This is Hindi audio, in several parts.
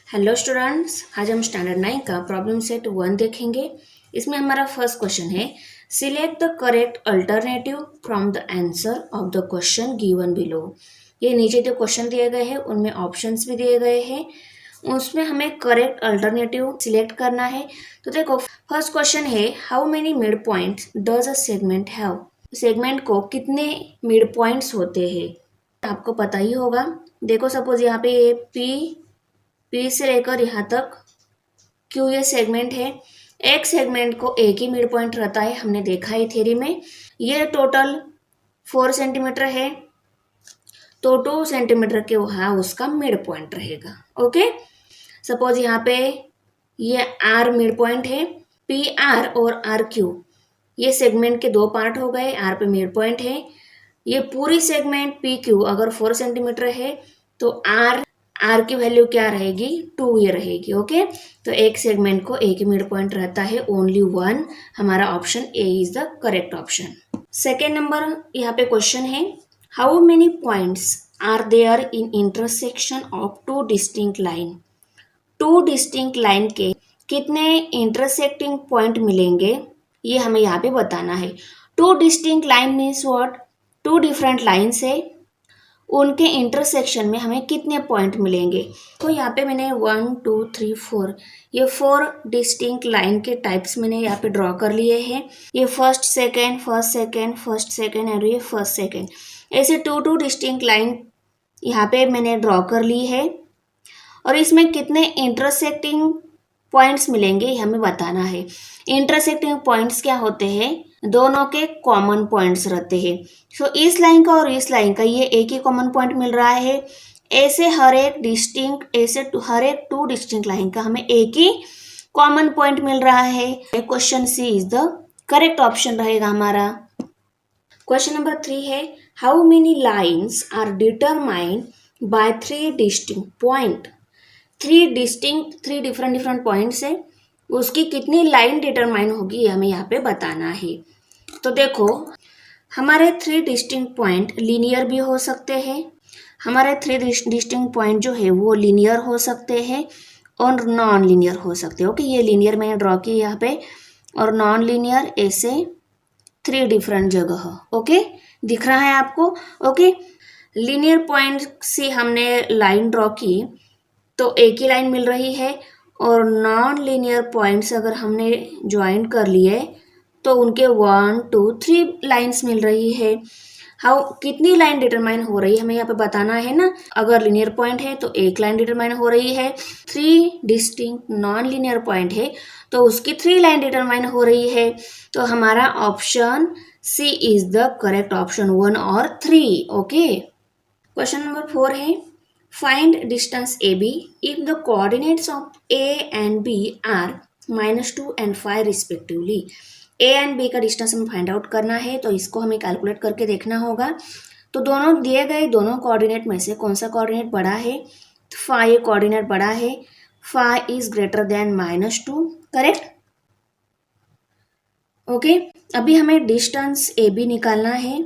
हेलो स्टूडेंट्स, आज हम स्टैंडर्ड 9 का प्रॉब्लम सेट 1 देखेंगे। इसमें हमारा फर्स्ट क्वेश्चन है, select the correct alternative from the answer of the question given below. ये नीचे जो क्वेश्चन दिए गए हैं उनमें ऑप्शंस भी दिए गए हैं, उसमें हमें करेक्ट अल्टरनेटिव सिलेक्ट करना है। तो देखो, फर्स्ट क्वेश्चन है, how many mid points does a segment have. Segment को कितने मिड पॉइंट्स होते हैं आपको पता ही होगा। देखो, सपोज यहाँ पे ये पी से लेकर यहाँ तक क्यू ये सेगमेंट है। एक सेगमेंट को एक ही मिड पॉइंट रहता है, हमने देखा है थ्योरी में। ये टोटल 4 सेंटीमीटर है, तो 2 सेंटीमीटर के वहाँ उसका मिड पॉइंट रहेगा। ओके, सपोज यहाँ पे ये आर मिड पॉइंट है, पी आर और आर क्यू ये सेगमेंट के 2 पार्ट हो गए। आर पे मिड पॉइंट है। ये पूरी सेगमेंट पी क्यू अगर 4 सेंटीमीटर है तो आर की वैल्यू क्या रहेगी, 2 ये रहेगी। ओके, तो एक सेगमेंट को एक ही मिड पॉइंट रहता है, ओनली 1। हमारा option A is the correct option. Second number यहाँ पे क्वेश्चन है, how many points are there in intersection of 2 distinct line. 2 distinct line के कितने इंटरसेक्टिंग पॉइंट मिलेंगे, ये हमें यहाँ पे बताना है। 2 distinct line means what, 2 different lines है, उनके इंटरसेक्शन में हमें कितने पॉइंट मिलेंगे। तो यहाँ पे मैंने 1 2 3 4 ये 4 डिस्टिंक्ट लाइन के टाइप्स मैंने यहाँ पे ड्रॉ कर लिए हैं। ये first second, first second, first second और ये फर्स्ट सेकेंड, ऐसे 2 डिस्टिंक्ट लाइन यहाँ पे मैंने ड्रॉ कर ली है। और इसमें कितने इंटरसेक्टिंग पॉइंट्स मिलेंगे ये हमें बताना है। इंटरसेक्टिंग पॉइंट्स क्या होते हैं, दोनों के कॉमन पॉइंट्स रहते हैं। सो इस लाइन का और इस लाइन का ये एक ही कॉमन पॉइंट मिल रहा है। ऐसे हर एक 2 डिस्टिंक्ट लाइन का हमें एक ही कॉमन पॉइंट मिल रहा है। Question C is the correct option रहेगा हमारा। क्वेश्चन नंबर 3 है, how many lines are determined by 3 distinct point. 3 different points है, उसकी कितनी लाइन डिटरमाइन होगी ये हमें यहाँ पे बताना है। तो देखो, हमारे 3 डिस्टिंक्ट पॉइंट लीनियर भी हो सकते हैं। हमारे 3 डिस्टिंक्ट पॉइंट जो है वो लीनियर हो सकते हैं और नॉन लीनियर हो सकते हैं। ओके, ये लीनियर मैंने ड्रॉ किया यहाँ पे, और नॉन लीनियर ऐसे 3 डिफरेंट जगह। ओके, दिख रहा है आपको। ओके, लीनियर पॉइंट से हमने लाइन ड्रॉ की तो एक ही लाइन मिल रही है, और नॉन लीनियर पॉइंट्स अगर हमने ज्वाइन कर लिए तो उनके 1 2 3 लाइंस मिल रही है। हाउ कितनी लाइन डिटरमाइन हो रही है हमें यहाँ पे बताना है ना। अगर लीनियर पॉइंट है तो एक लाइन डिटरमाइन हो रही है, 3 डिस्टिंक्ट नॉन लीनियर पॉइंट है तो उसकी 3 लाइन डिटरमाइन हो रही है। तो हमारा option C is the correct option, 1 और 3। ओके, क्वेश्चन नंबर 4 है, find distance AB if the coordinates of A and B are -2 and 5 respectively। A and B का डिस्टेंस हमें फाइंड आउट करना है, तो इसको हमें कैलकुलेट करके देखना होगा। तो दोनों दिए गए दोनों कोऑर्डिनेट में से कौन सा कोऑर्डिनेट बड़ा है, 5 कोऑर्डिनेट बड़ा है, 5 is greater then -2। Correct. Okay, अभी हमें डिस्टेंस AB निकालना है।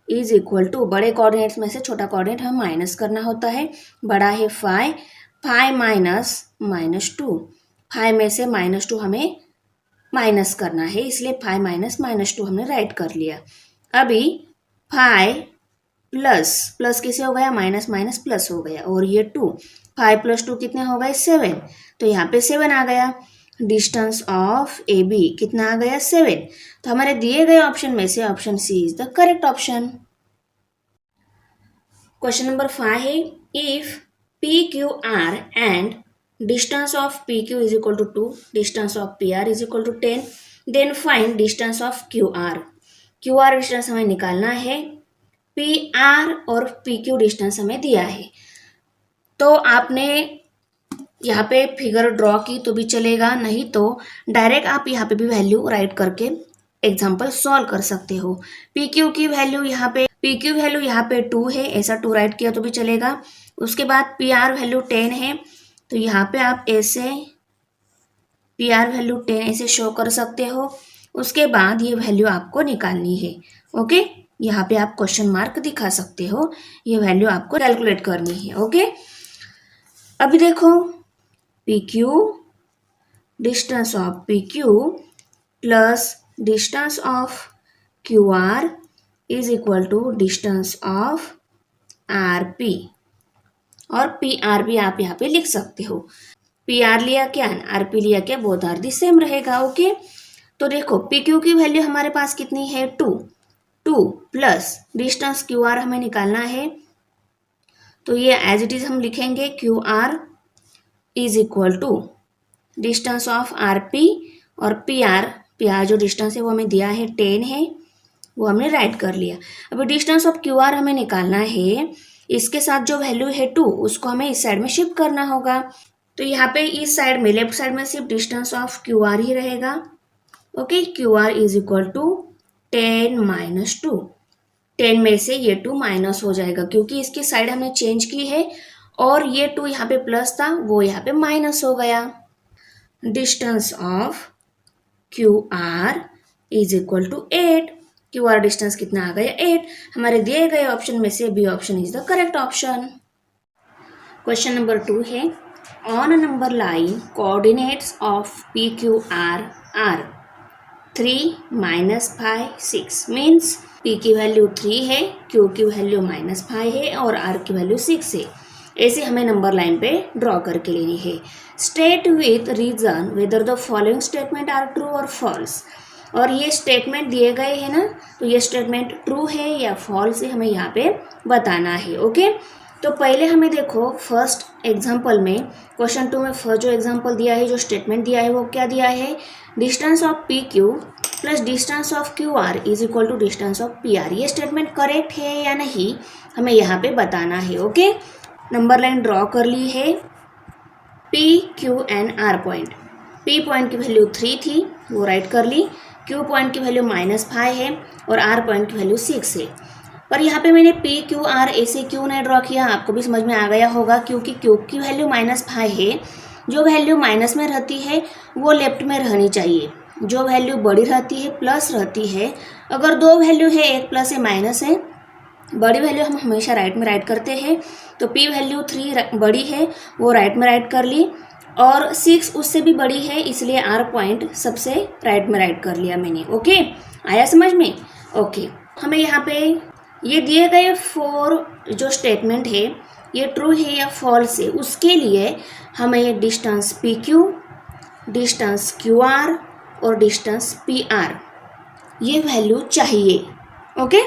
इज इक्वल टू, बड़े कोऑर्डिनेट्स में से छोटा कोऑर्डिनेट हमें माइनस करना होता है। बड़ा है 5, 5 माइनस -2, 5 में से -2 हमें माइनस करना है, इसलिए 5 माइनस -2 हमने राइट कर लिया। अभी 5 प्लस कैसे हो गया, माइनस माइनस प्लस हो गया, और ये 2, 5 + 2 कितने हो गए, 7। तो यहाँ पे 7 आ गया। डिस्टेंस ऑफ ए बी कितना आ गया, 7। तो हमारे दिए गए ऑप्शन में से option C is the correct option. Question number 5 है, if P Q R and distance of P Q is equal to 2, distance of P R is equal to 10, then find distance of Q R. Q R distance हमें निकालना है, पी आर और पी क्यू डिस्टेंस हमें दिया है। तो आपने यहाँ पे फिगर ड्रॉ की तो भी चलेगा, नहीं तो डायरेक्ट आप यहाँ पे भी वैल्यू राइट करके एग्जाम्पल सॉल्व कर सकते हो। पी क्यू की वैल्यू यहाँ पे 2 है, ऐसा 2 राइट किया तो भी चलेगा। उसके बाद पी आर वैल्यू 10 है, तो यहाँ पे आप ऐसे पी आर वैल्यू 10 ऐसे शो कर सकते हो। उसके बाद ये वैल्यू आपको निकालनी है। ओके, यहाँ पे आप क्वेश्चन मार्क दिखा सकते हो, ये वैल्यू आपको कैलकुलेट करनी है। ओके, अभी देखो P Q distance of P Q plus distance of Q R is equal to distance of R P, और पी आर भी आप यहाँ पे लिख सकते हो। पी आर लिया क्या, आर पी लिया क्या, बोथ आर दी सेम रहेगा। ओके, तो देखो पी क्यू की वैल्यू हमारे पास कितनी है, 2 प्लस डिस्टेंस क्यू आर हमें निकालना है, तो ये एज इट इज हम लिखेंगे Q R is equal to distance of R P, और पी आर जो डिस्टेंस है वो हमें दिया है 10 है, वो हमने राइट कर लिया। अभी डिस्टेंस ऑफ क्यू आर हमें निकालना है, इसके साथ जो वैल्यू है 2 उसको हमें इस साइड में शिफ्ट करना होगा, तो यहाँ पे इस साइड में लेफ्ट साइड में सिर्फ डिस्टेंस ऑफ क्यू आर ही रहेगा। Okay, Q R is equal to 10 minus 2, 10 में से ये 2 माइनस हो जाएगा क्योंकि इसकी साइड हमने चेंज की है, और ये 2 यहाँ पे प्लस था वो यहाँ पे माइनस हो गया। Distance of Q R is equal to 8, Q R distance कितना आ गया 8, हमारे दिए गए ऑप्शन में से B option is the correct option. Question number 2 है, on a number line coordinates of P Q R R 3 -5 6 means P की वैल्यू 3 है, क्यू की वैल्यू -5 है और आर की वैल्यू 6 है। ऐसे हमें नंबर लाइन पे ड्रॉ करके लेनी है। State with reason whether the following statement are true और फॉल्स, और ये स्टेटमेंट दिए गए हैं ना, तो ये स्टेटमेंट ट्रू है या फॉल्स है हमें यहाँ पे बताना है। ओके, तो पहले हमें देखो फर्स्ट एग्जाम्पल में, क्वेश्चन 2 में फर्स्ट जो एग्जाम्पल दिया है, जो स्टेटमेंट दिया है वो क्या दिया है, distance of P Q plus distance of Q R is equal to distance of P R. ये स्टेटमेंट करेक्ट है या नहीं हमें यहाँ पे बताना है। ओके, नंबर लाइन ड्रॉ कर ली है, P Q and R point, P point की वैल्यू 3 थी वो राइट कर ली, क्यू पॉइंट की वैल्यू -5 है और आर पॉइंट की वैल्यू 6 है। पर यहाँ पे मैंने पी क्यू आर ऐसे क्यों नहीं ड्रॉ किया, आपको भी समझ में आ गया होगा, क्योंकि क्यू की वैल्यू -5 है, जो वैल्यू माइनस में रहती है वो लेफ्ट में रहनी चाहिए, जो वैल्यू बड़ी रहती है प्लस रहती है। अगर दो वैल्यू है, एक प्लस है माइनस है, बड़ी वैल्यू हम हमेशा राइट में राइट करते हैं, तो पी वैल्यू 3 बड़ी है वो राइट में राइट कर ली, और 6 उससे भी बड़ी है इसलिए आर पॉइंट सबसे राइट में राइट कर लिया मैंने। ओके, आया समझ में। ओके, हमें यहाँ पे ये दिए गए 4 जो स्टेटमेंट है ये ट्रू है या फॉल्स है, उसके लिए हमें distance P Q, distance Q R और डिस्टेंस पी आर ये वैल्यू चाहिए। ओके,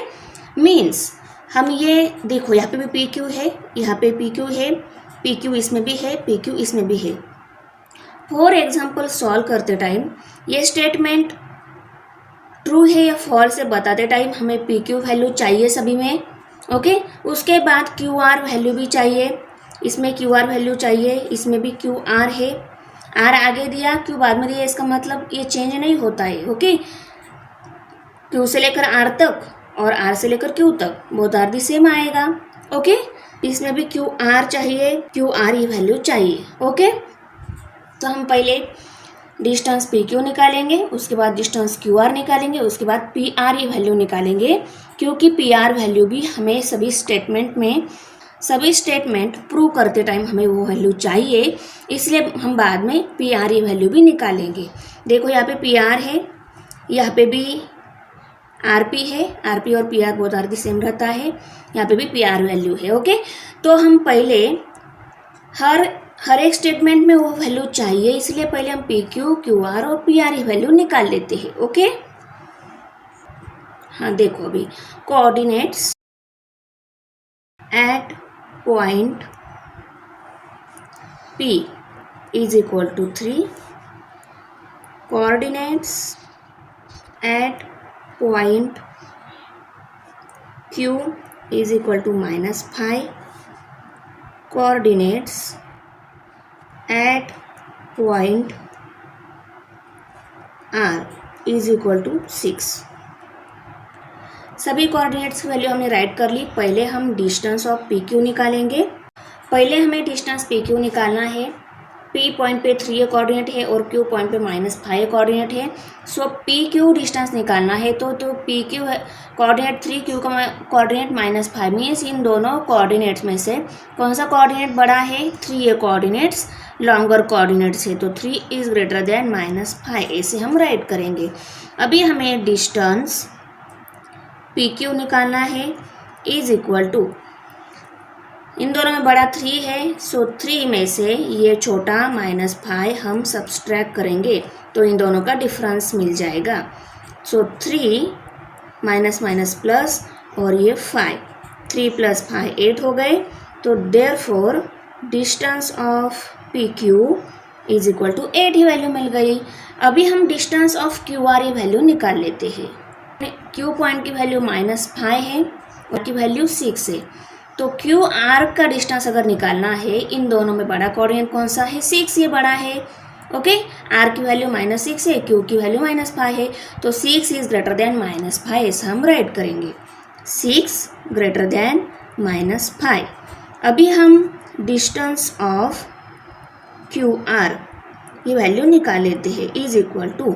मीन्स हम ये देखो यहाँ पे भी पी क्यू है, यहाँ पे पी क्यू है, पी क्यू इसमें भी है, पी क्यू इसमें भी है। फॉर एग्जाम्पल सॉल्व करते टाइम ये स्टेटमेंट ट्रू है या फॉल्स है बताते टाइम हमें पी क्यू वैल्यू चाहिए सभी में। ओके, उसके बाद क्यू आर वैल्यू भी चाहिए, इसमें क्यू आर वैल्यू चाहिए, इसमें भी क्यू आर है, आर आगे दिया क्यू बाद में दिया, इसका मतलब ये चेंज नहीं होता है। ओके, क्यू से लेकर आर तक और आर से लेकर क्यू तक बोथ आर दी सेम आएगा। ओके, इसमें भी क्यू आर चाहिए, क्यू आर ये वैल्यू चाहिए। ओके, तो हम पहले डिस्टेंस पी क्यू निकालेंगे, उसके बाद डिस्टेंस क्यू आर निकालेंगे, उसके बाद पी आर ये वैल्यू निकालेंगे, क्योंकि पी आर वैल्यू भी हमें सभी स्टेटमेंट प्रूव करते टाइम हमें वो वैल्यू चाहिए, इसलिए हम बाद में पी आर ये वैल्यू भी निकालेंगे। देखो यहाँ पे पी आर है, यहाँ पे भी आर पी है, आर पी और P R both are the same रहता है, यहाँ पे भी पी आर वैल्यू है। ओके, तो हम पहले हर एक स्टेटमेंट में वो वैल्यू चाहिए, इसलिए पहले हम पी क्यू, क्यू आर और पी आर वैल्यू निकाल लेते हैं। ओके, हाँ देखो अभी coordinates at point P is equal to 3, coordinates at point Q is equal to -5, coordinates at point R is equal to 6। सभी कोऑर्डिनेट्स की वैल्यू हमने राइट कर ली। पहले हम डिस्टेंस ऑफ पी क्यू निकालेंगे। पहले हमें डिस्टेंस पी क्यू निकालना है, P पॉइंट पे 3 कोऑर्डिनेट है और Q पॉइंट पे -5 कोऑर्डिनेट है। सो PQ डिस्टेंस निकालना है तो PQ कोऑर्डिनेट 3, Q का कोऑर्डिनेट -5 मीन्स इन दोनों कोऑर्डिनेट्स में से कौन सा कोऑर्डिनेट बड़ा है? 3 ये कोऑर्डिनेट्स लॉन्गर कोऑर्डिनेट्स है तो 3 इज ग्रेटर देन -5, ऐसे हम राइट करेंगे। अभी हमें डिस्टेंस PQ निकालना है इज इक्वल टू, इन दोनों में बड़ा 3 है सो 3 में से ये छोटा -5 हम सब्सट्रैक्ट करेंगे तो इन दोनों का डिफरेंस मिल जाएगा। सो 3 माइनस माइनस प्लस और ये 5, 3 + 5 8 हो गए। तो therefore distance of PQ is equal to 8 ही वैल्यू मिल गई। अभी हम डिस्टेंस ऑफ QR ये वैल्यू निकाल लेते हैं। Q पॉइंट की वैल्यू -5 है और की वैल्यू 6 है तो QR का डिस्टेंस अगर निकालना है इन दोनों में बड़ा कोऑर्डिनेट कौन सा है? 6 ये बड़ा है। ओके, R की वैल्यू -6 है, Q की वैल्यू -5 है तो 6 इज ग्रेटर देन -5 ऐसा हम राइट करेंगे। 6 ग्रेटर देन -5। अभी हम डिस्टेंस ऑफ QR ये वैल्यू निकाल लेते हैं इज इक्वल टू,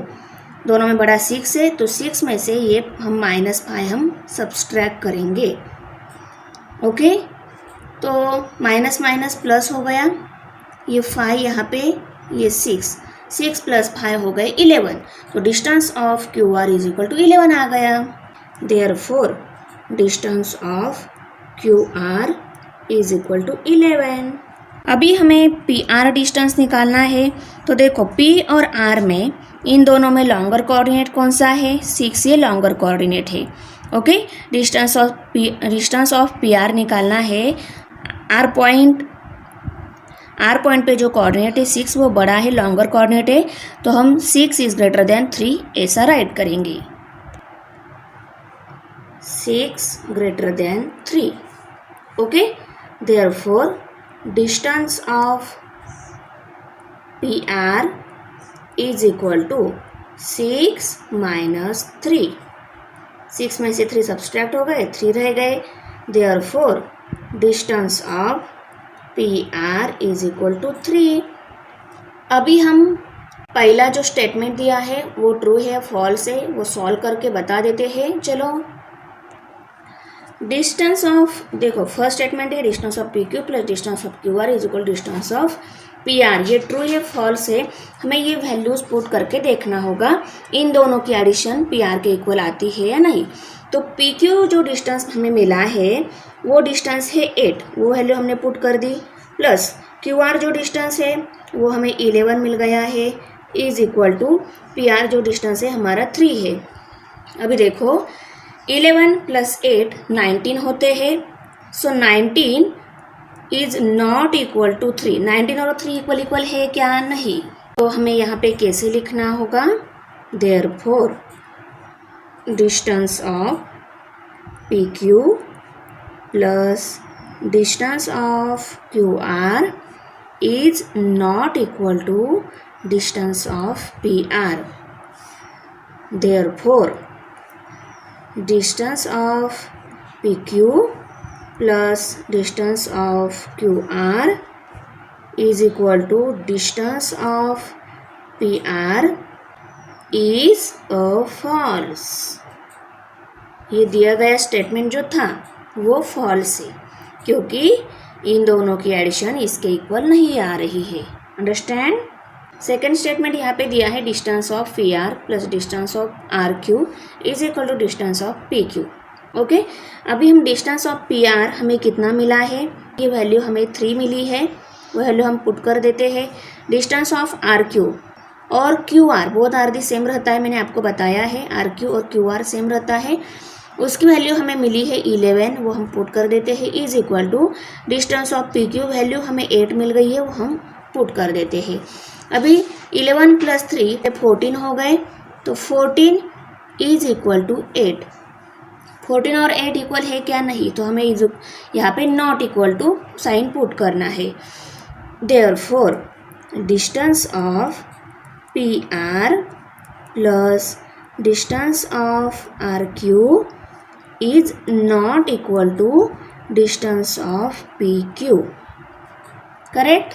दोनों में बड़ा 6 है तो 6 में से ये हम -5 हम सब्सट्रैक्ट करेंगे। ओके, तो माइनस माइनस प्लस हो गया, ये 5 यहाँ पे, ये 6 + 5 हो गए 11 तो distance of QR is equal to 11 आ गया। Therefore distance of QR is equal to 11। अभी हमें PR डिस्टेंस निकालना है तो देखो P और R में इन दोनों में लॉन्गर कोऑर्डिनेट कौन सा है? 6 ये लॉन्गर कोऑर्डिनेट है। ओके, डिस्टेंस ऑफ PR निकालना है। R पॉइंट पे जो कोऑर्डिनेट है 6 वो बड़ा है, लॉन्गर कोऑर्डिनेट है तो हम 6 इज ग्रेटर देन 3 ऐसा राइट करेंगे। 6 greater than 3। Okay, therefore distance of PR is equal to 6 - 3। 6 में से 3 सब्सट्रैक्ट हो गए, 3 रह गए। Therefore distance of PR is equal to 3। अभी हम पहला जो स्टेटमेंट दिया है वो ट्रू है फॉल्स है वो सॉल्व करके बता देते हैं। चलो, डिस्टेंस ऑफ, देखो फर्स्ट स्टेटमेंट है distance of PQ plus distance of QR is equal distance of PR। ये ट्रू है फॉल्स है, हमें ये वैल्यूज पुट करके देखना होगा इन दोनों की एडिशन PR के इक्वल आती है या नहीं। तो PQ जो डिस्टेंस हमें मिला है वो डिस्टेंस है 8, वो वैल्यू हमने पुट कर दी, प्लस QR जो डिस्टेंस है वो हमें 11 मिल गया है इज इक्वल टू PR जो डिस्टेंस है हमारा 3 है। अभी देखो 11 + 8 19 होते हैं, सो 19 इज नॉट इक्वल टू 3। 19 और 3 इक्वल है क्या? नहीं। तो हमें यहाँ पे कैसे लिखना होगा? Therefore distance of PQ plus distance of QR is not equal to distance of PR। Therefore distance of PQ plus distance of QR is equal to distance of PR is a false. ये दिया गया स्टेटमेंट जो था वो फॉल्स है क्योंकि इन दोनों की एडिशन इसके इक्वल नहीं आ रही है। अंडरस्टैंड? सेकेंड स्टेटमेंट यहाँ पे दिया है distance of PR plus distance of RQ is equal to distance of PQ। Okay, अभी हम डिस्टेंस ऑफ PR हमें कितना मिला है, ये वैल्यू हमें 3 मिली है, वो वैल्यू हम पुट कर देते हैं। डिस्टेंस ऑफ RQ और QR both are the same रहता है, मैंने आपको बताया है RQ और QR सेम रहता है। उसकी वैल्यू हमें मिली है 11, वो हम पुट कर देते हैं is equal to distance of PQ value हमें 8 मिल गई है, वो हम पुट कर देते हैं। अभी 11 + 3 14 हो गए तो 14 इज इक्वल टू 8। 14 और 8 इक्वल है क्या? नहीं, तो हमें यहाँ पे not equal to sign put करना है। Therefore distance of PR plus distance of RQ is not equal to distance of PQ। Correct?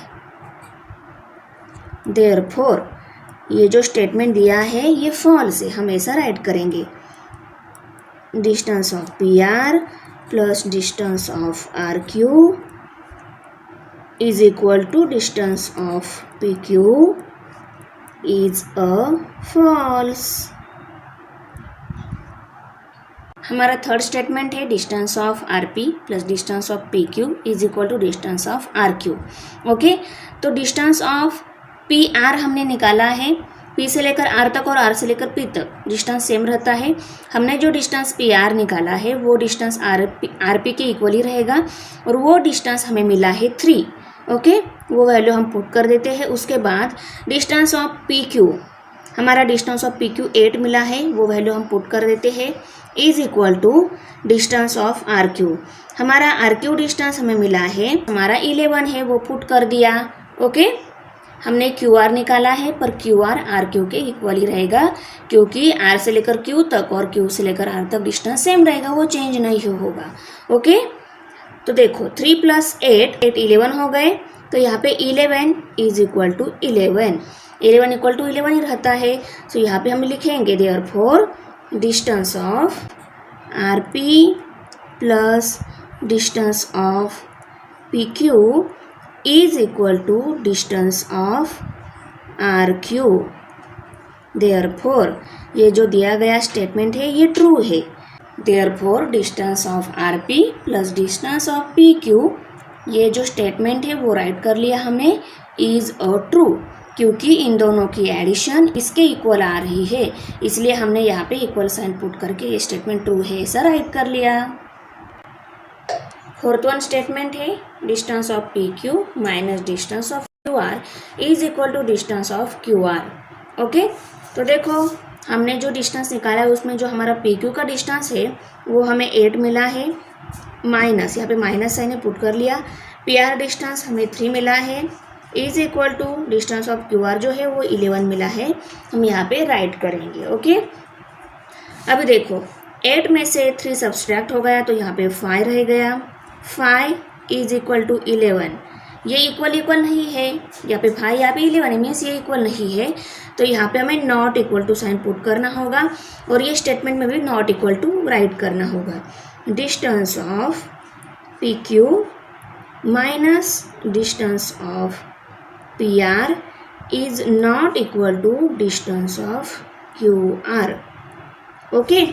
Therefore ये जो स्टेटमेंट दिया है ये फॉल्स है, हम ऐसा राइट करेंगे। Distance of P R plus distance of R Q is equal to distance of P Q is a false. हमारा थर्ड स्टेटमेंट है distance of R P plus distance of P Q is equal to distance of R Q. Okay, तो डिस्टेंस ऑफ पी आर हमने निकाला है, पी से लेकर आर तक और आर से लेकर पी तक डिस्टेंस सेम रहता है। हमने जो डिस्टेंस पी आर निकाला है वो डिस्टेंस आर पी के इक्वल ही रहेगा और वो डिस्टेंस हमें मिला है 3। ओके, वो वैल्यू हम पुट कर देते हैं। उसके बाद डिस्टेंस ऑफ पी क्यू, हमारा डिस्टेंस ऑफ पी क्यू 8 मिला है, वो वैल्यू हम पुट कर देते हैं is equal to distance of R Q. हमारा आर क्यू डिस्टेंस हमें मिला है, हमारा 11 है, वो पुट कर दिया। ओके, हमने क्यू आर निकाला है पर क्यू आर क्यू के इक्वल ही रहेगा क्योंकि आर से लेकर क्यू तक और क्यू से लेकर आर तक डिस्टेंस सेम रहेगा, वो चेंज नहीं होगा। ओके, तो देखो 3 + 8 11 हो गए, तो यहाँ पे 11 is equal to 11 equal to 11 ही रहता है। सो यहाँ पे हम लिखेंगे therefore distance of R P plus distance of P Q is equal to distance of R Q. Therefore ये जो दिया गया स्टेटमेंट है ये ट्रू है। Therefore distance of R P plus distance of P Q, ये जो स्टेटमेंट है वो राइट कर लिया हमने इज अ ट्रू, क्योंकि इन दोनों की एडिशन इसके इक्वल आ रही है, इसलिए हमने यहाँ पे इक्वल साइन पुट करके ये स्टेटमेंट ट्रू है ऐसा राइट कर लिया। फोर्थ वन स्टेटमेंट है distance of P Q minus distance of Q R is equal to distance of Q R. Okay, तो देखो हमने जो डिस्टेंस निकाला है उसमें जो हमारा पी क्यू का डिस्टेंस है वो हमें 8 मिला है, माइनस यहाँ पे माइनस साइन पुट कर लिया। पी आर डिस्टेंस हमें 3 मिला है is equal to distance of Q R जो है वो 11 मिला है, हम यहाँ पे राइट करेंगे। ओके, अभी देखो 8 में से 3 सब्सट्रैक्ट हो गया तो यहाँ पे 5 रह गया। 5 इज इक्वल टू 11, ये इक्वल नहीं है, यहाँ पे 5 यहाँ पे 11 मीन्स ये इक्वल नहीं है, तो यहाँ पे हमें not equal to sign put करना होगा और ये स्टेटमेंट में भी नॉट इक्वल टू राइट करना होगा। Distance of P Q minus distance of P R is not equal to distance of Q R. Okay,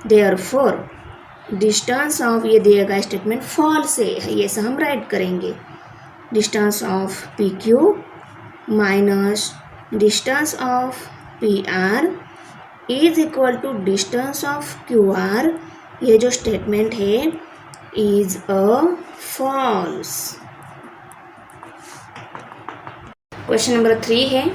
therefore distance of, ये दिया गया स्टेटमेंट फॉल्स है, ये सब हम राइट करेंगे। Distance of P Q minus distance of P R is equal to distance of Q R, ये जो स्टेटमेंट है is a false. Question number 3 है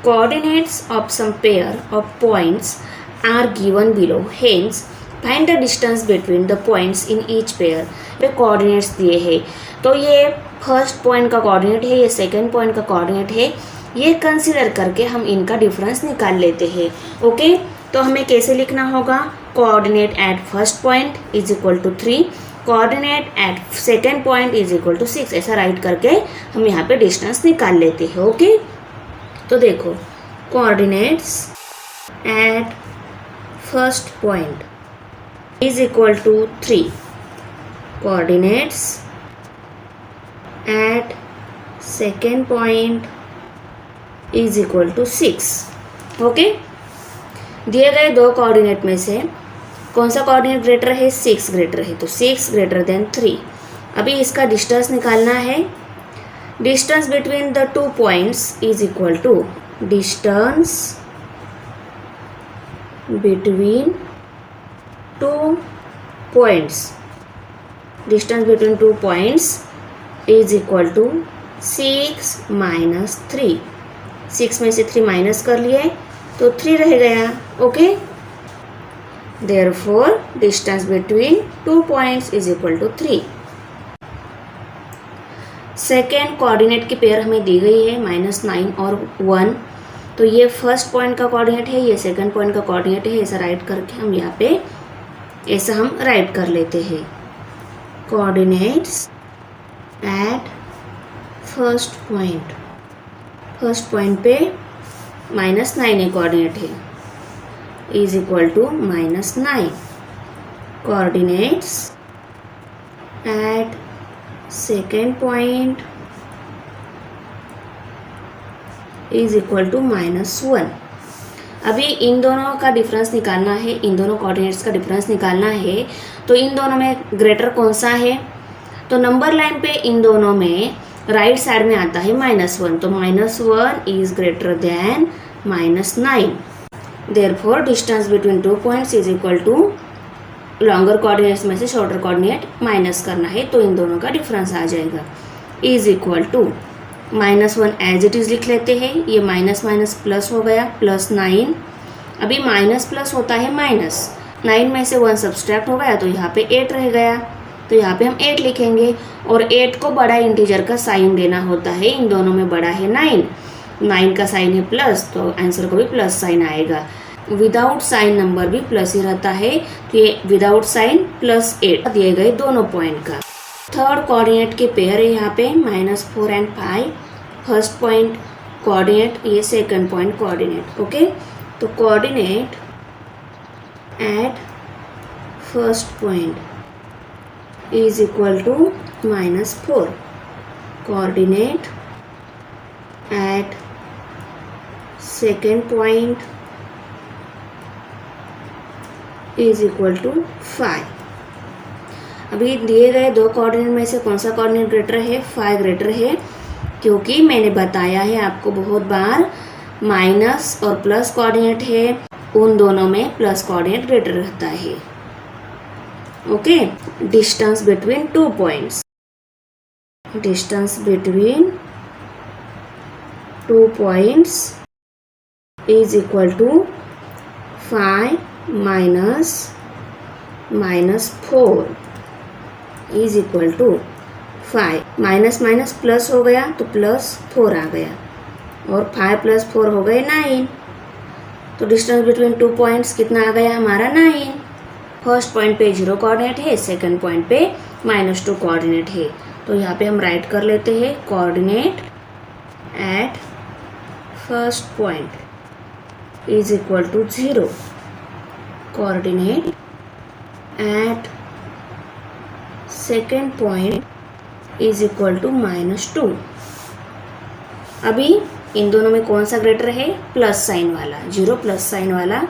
coordinates of some pair of points are given below, hence find the distance between the points in each pair. पे कोऑर्डिनेट्स दिए हैं, तो ये फर्स्ट पॉइंट का कोऑर्डिनेट है, ये सेकंड पॉइंट का कोऑर्डिनेट है, ये कंसीडर करके हम इनका डिफरेंस निकाल लेते हैं। ओके, तो हमें कैसे लिखना होगा, coordinate at first point is equal to 3, coordinate at second point is equal to 6, ऐसा राइट करके हम यहाँ पे डिस्टेंस निकाल लेते हैं। ओके, तो देखो coordinates at first point is equal to 3, coordinates at second point is equal to 6। Okay, दिए गए दो कोऑर्डिनेट में से कौन सा कोऑर्डिनेट ग्रेटर है, 6 ग्रेटर है, तो 6 ग्रेटर देन 3। अभी इसका डिस्टेंस निकालना है। Distance between the 2 points is equal to distance between 2 points, distance between 2 points is equal to 6 minus 3। 6 में से 3 माइनस कर लिए तो 3 रह गया। Okay, therefore distance between 2 points is equal to 3। Second coordinate की पेयर हमें दी गई है -9 और 1, तो ये फर्स्ट पॉइंट का कोऑर्डिनेट है, ये सेकेंड पॉइंट का कोऑर्डिनेट है, ऐसा राइट करके हम यहाँ पे ऐसा हम राइट कर लेते हैं। Coordinates at first first point पे -9 कोऑर्डिनेट है, is equal to -9 coordinates at second point is equal to -1। अभी इन दोनों का डिफरेंस निकालना है, इन दोनों कोऑर्डिनेट्स का डिफरेंस निकालना है, तो इन दोनों में ग्रेटर कौन सा है? तो नंबर लाइन पे इन दोनों में राइट साइड में आता है -1, तो -1 is greater than -9। Therefore distance between 2 points is equal to longer coordinates में से शॉर्टर कोऑर्डिनेट माइनस करना है, तो इन दोनों का डिफरेंस आ जाएगा, is equal to -1 as it is लिख लेते हैं, ये माइनस माइनस प्लस हो गया, +9। अभी माइनस प्लस होता है माइनस, 9 में से 1 सब्सट्रैक्ट हो गया, तो यहाँ पे 8 रह गया, तो यहाँ पे हम 8 लिखेंगे। और 8 को बड़ा इंटीजर का साइन देना होता है, इन दोनों में बड़ा है 9 का साइन है प्लस, तो आंसर को भी प्लस साइन आएगा। विदाउट साइन नंबर भी प्लस ही रहता है, तो ये विदाउट साइन +8 दिए गए दोनों पॉइंट का। थर्ड कोऑर्डिनेट के पेयर है यहाँ पे -4 एंड 5, फर्स्ट पॉइंट कोऑर्डिनेट, ये सेकंड पॉइंट कोऑर्डिनेट। ओके, तो coordinate at first point is equal to -4, coordinate at second point is equal to 5। अभी दिए गए दो कोऑर्डिनेट में से कौन सा कोऑर्डिनेट ग्रेटर है? 5 ग्रेटर है, क्योंकि मैंने बताया है आपको बहुत बार माइनस और प्लस कोऑर्डिनेट है, उन दोनों में प्लस कोऑर्डिनेट ग्रेटर रहता है। Okay, distance between 2 points, distance between 2 points is equal to 5 -4 is equal to 5। Minus minus plus हो गया, तो +4 आ गया, और 5 + 4 हो गए 9। तो डिस्टेंस बिटवीन 2 पॉइंट्स कितना आ गया हमारा? 9। फर्स्ट पॉइंट पे 0 कोऑर्डिनेट है, सेकंड पॉइंट पे -2 कोऑर्डिनेट है, तो यहाँ पे हम राइट कर लेते हैं coordinate at first point is equal to 0, coordinate at second point is equal to -2। अभी इन दोनों में कौन सा ग्रेटर है? प्लस साइन वाला, 0 प्लस साइन वाला,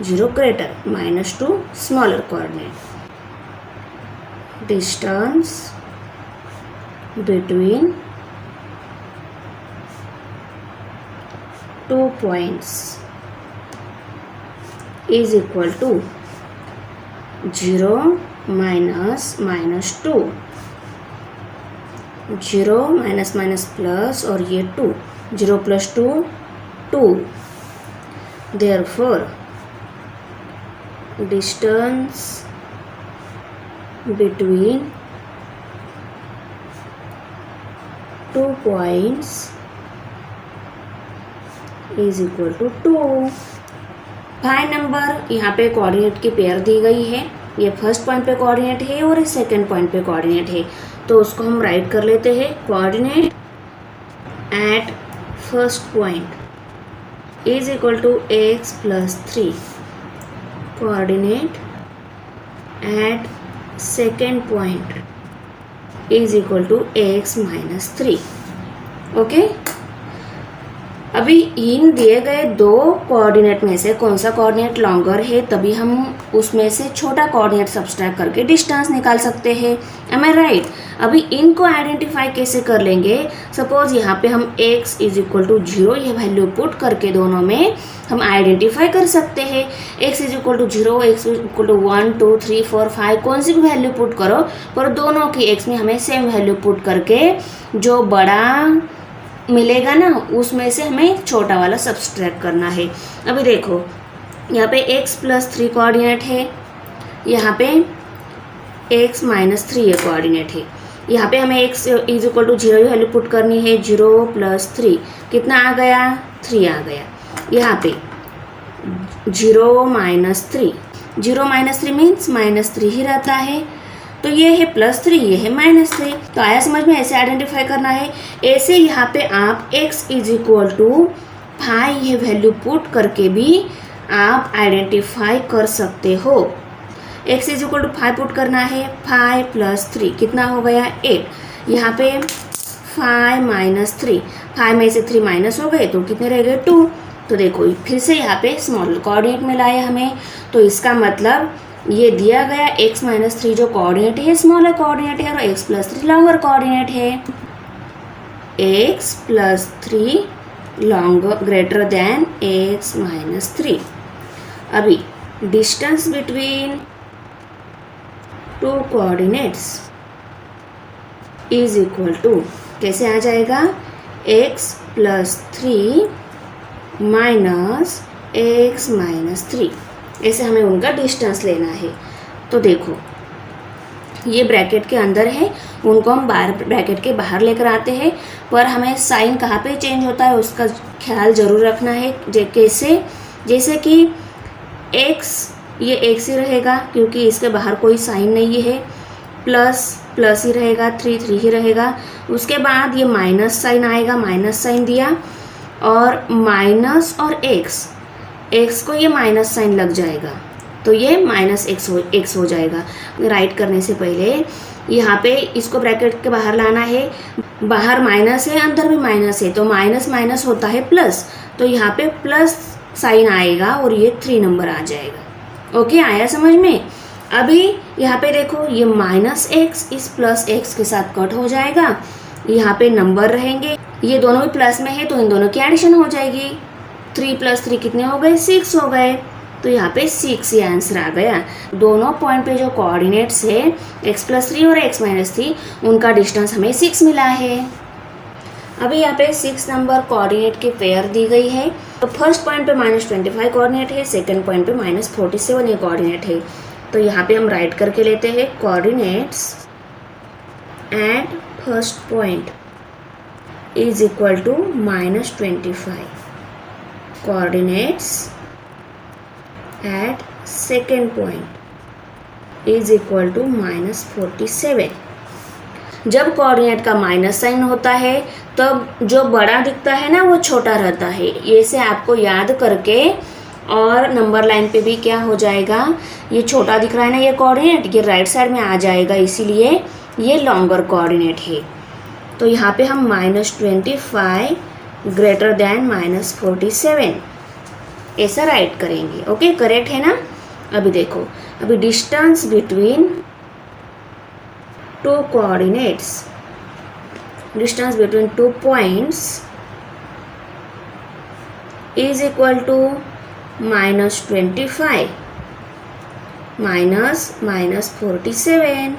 0 greater, -2 smaller coordinate. Distance between 2 points is equal to 0 -2, 0 minus plus, और ये 2, 0 + 2 2। Therefore distance between 2 points is equal to 2। 5 number यहाँ पे कोऑर्डिनेट की पेयर दी गई है, ये फर्स्ट पॉइंट पे कोऑर्डिनेट है और ये सेकंड पॉइंट पे कोऑर्डिनेट है, तो उसको हम राइट कर लेते हैं coordinate at first point is equal to x + 3, coordinate at second point is equal to x - 3। Okay, अभी इन दिए गए दो कोऑर्डिनेट में से कौन सा कोऑर्डिनेट लॉन्गर है, तभी हम उसमें से छोटा कोऑर्डिनेट सब्सट्रैक्ट करके डिस्टेंस निकाल सकते हैं। एम आई राइट? अभी इनको आइडेंटिफाई कैसे कर लेंगे? सपोज यहाँ पे हम x = 0 ये वैल्यू पुट करके दोनों में हम आइडेंटिफाई कर सकते हैं। x = 0, x = 1 2 3 4 5 कौन सी भी वैल्यू पुट करो, पर दोनों की x में हमें सेम वैल्यू पुट करके जो बड़ा मिलेगा ना, उसमें से हमें छोटा वाला सब्सट्रैक्ट करना है। अभी देखो यहाँ पे x + 3 कोऑर्डिनेट है, यहाँ पे x - 3 ये कोऑर्डिनेट है। यहाँ पे हमें x = 0 वैल्यू पुट करनी है, 0 + 3 कितना आ गया? 3 आ गया। यहाँ पे 0 - 3, 0 - 3 मीन्स -3 ही रहता है, तो ये है +3, ये है -3। तो आया समझ में? ऐसे आइडेंटिफाई करना है। ऐसे यहाँ पे आप x = 5 ये वैल्यू पुट करके भी आप आइडेंटिफाई कर सकते हो। x = 5 पुट करना है, 5 + 3 कितना हो गया 8। यहाँ पे 5 - 3, 5 में से 3 माइनस हो गए तो कितने रह गए 2। तो देखो फिर से यहाँ पे स्मॉल कोऑर्डिनेट में लाए हमें, तो इसका मतलब ये दिया गया x - 3 जो कोऑर्डिनेट है स्मॉलर कोऑर्डिनेट है और x + 3 लॉन्गर कोऑर्डिनेट है। x + 3 longer greater than x - 3। अभी distance between two coordinates is equal to कैसे आ जाएगा, x + 3 - x - 3। ऐसे हमें उनका डिस्टेंस लेना है। तो देखो ये ब्रैकेट के अंदर है, उनको हम बाहर ब्रैकेट के बाहर लेकर आते हैं, पर हमें साइन कहाँ पे चेंज होता है उसका ख्याल ज़रूर रखना है। कैसे, जैसे कि x ये x ही रहेगा क्योंकि इसके बाहर कोई साइन नहीं है, प्लस ही रहेगा, 3 ही रहेगा। उसके बाद ये माइनस साइन आएगा, माइनस साइन दिया, और माइनस और x को ये माइनस साइन लग जाएगा तो ये -x हो जाएगा। राइट करने से पहले यहाँ पे इसको ब्रैकेट के बाहर लाना है, बाहर माइनस है अंदर भी माइनस है, तो माइनस होता है प्लस, तो यहाँ पे प्लस साइन आएगा और ये 3 नंबर आ जाएगा। ओके, आया समझ में? अभी यहाँ पे देखो ये -x इस +x के साथ कट हो जाएगा, यहाँ पे नंबर रहेंगे, ये दोनों भी प्लस में है तो इन दोनों की एडिशन हो जाएगी। 3 + 3 कितने हो गए, 6 हो गए, तो यहाँ पे 6 ये आंसर आ गया। दोनों पॉइंट पे जो कोऑर्डिनेट्स है x + 3 और x - 3 उनका डिस्टेंस हमें 6 मिला है। अभी यहाँ पे 6 नंबर कोऑर्डिनेट की पेयर दी गई है। तो फर्स्ट पॉइंट पे -25 कोऑर्डिनेट है, सेकंड पॉइंट पे -47 ये कोऑर्डिनेट है। तो यहाँ पे हम राइट करके लेते हैं coordinates at first point is equal to -25, coordinates at second point is equal to -47। जब कोऑर्डिनेट का माइनस साइन होता है तब जो बड़ा दिखता है ना वो छोटा रहता है। ये से आपको याद करके, और नंबर लाइन पे भी क्या हो जाएगा, ये छोटा दिख रहा है ना ये कोऑर्डिनेट, ये राइट साइड में आ जाएगा, इसीलिए ये लॉन्गर कोऑर्डिनेट है। तो यहाँ पे हम -25 ग्रेटर देन -47 ऐसा राइट करेंगे। ओके, करेक्ट है ना? अभी देखो, अभी distance between two coordinates, distance between 2 points is equal to -25 -47।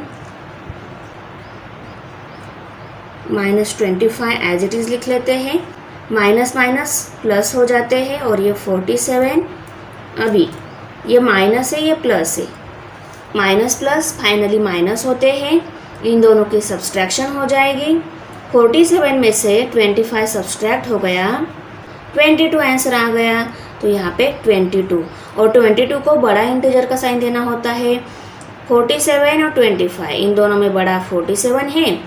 -25 as it is लिख लेते हैं, माइनस प्लस हो जाते हैं, और ये 47, अभी ये माइनस है ये प्लस है, माइनस प्लस फाइनली माइनस होते हैं, इन दोनों की सब्सट्रैक्शन हो जाएगी। 47 में से 25 सब्सट्रैक्ट हो गया, 22 आंसर आ गया। तो यहाँ पे 22, और 22 को बड़ा इंटीजर का साइन देना होता है। 47 और 25 इन दोनों में बड़ा 47 है,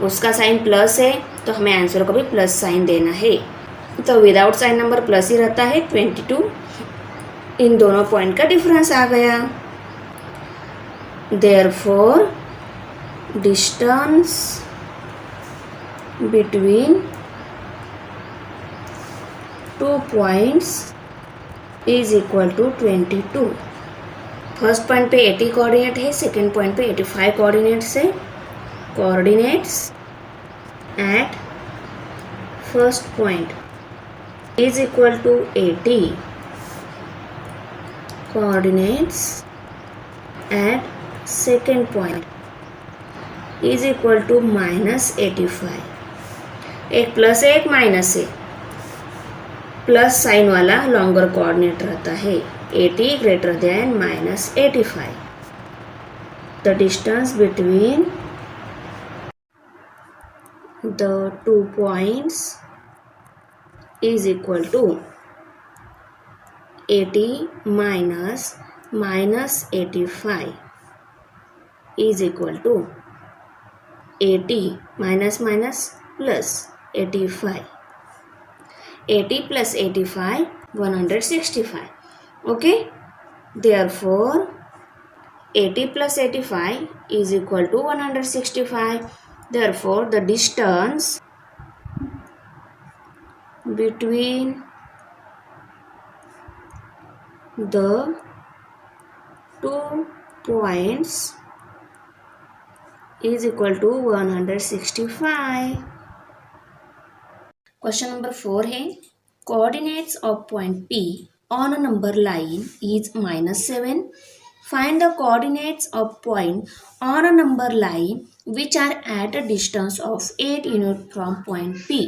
उसका साइन प्लस है, तो हमें आंसर को भी प्लस साइन देना है। तो विदाउट साइन नंबर प्लस ही रहता है। 22 इन दोनों पॉइंट का डिफरेंस आ गया। Therefore distance between 2 points is equal to 22। First point पे 80 कोऑर्डिनेट है, सेकेंड पॉइंट पे 85 कोऑर्डिनेट्स है। Coordinates at first point is equal to 80, coordinates at second point is equal to -85। एक प्लस है एक माइनस है, प्लस साइन वाला लॉन्गर कोऑर्डिनेट रहता है। 80 greater than -85। The distance between the 2 points is equal to 80 minus -85। Is equal to 80 minus minus plus 85. 80 plus 85, 165. Okay, therefore 80 plus 85 is equal to 165. Therefore the distance between the two points is equal to 165. Question number 4 है, coordinates of point P on a number line is -7. Find the coordinates of point on a number line which are at a distance of 8 unit from point P.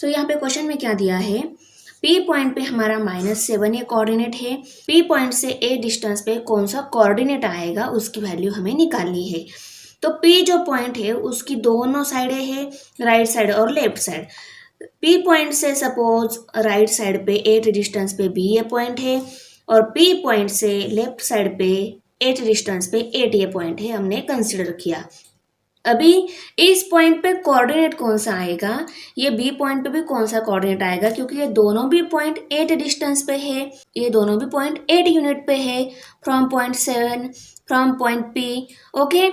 So यहाँ पे क्वेश्चन में क्या दिया है, P पॉइंट पे हमारा -7 ये कोऑर्डिनेट है. P पॉइंट से A डिस्टेंस पे कौन सा कोऑर्डिनेट आएगा उसकी वैल्यू हमें निकालनी है. तो P जो पॉइंट है उसकी दोनों साइडें है, राइट साइड और लेफ्ट साइड. P पॉइंट से सपोज राइट साइड पे 8 डिस्टेंस पे B ये पॉइंट है और P पॉइंट से लेफ्ट साइड पे 8 डिस्टेंस पे 8 ये पॉइंट है, हमने कंसिडर किया. अभी इस पॉइंट पे कोऑर्डिनेट कौन सा आएगा, ये बी पॉइंट पे भी कौन सा कोऑर्डिनेट आएगा, क्योंकि ये दोनों भी पॉइंट 8 डिस्टेंस पे है, ये दोनों भी पॉइंट 8 यूनिट पे है from point 7 from point P. Okay,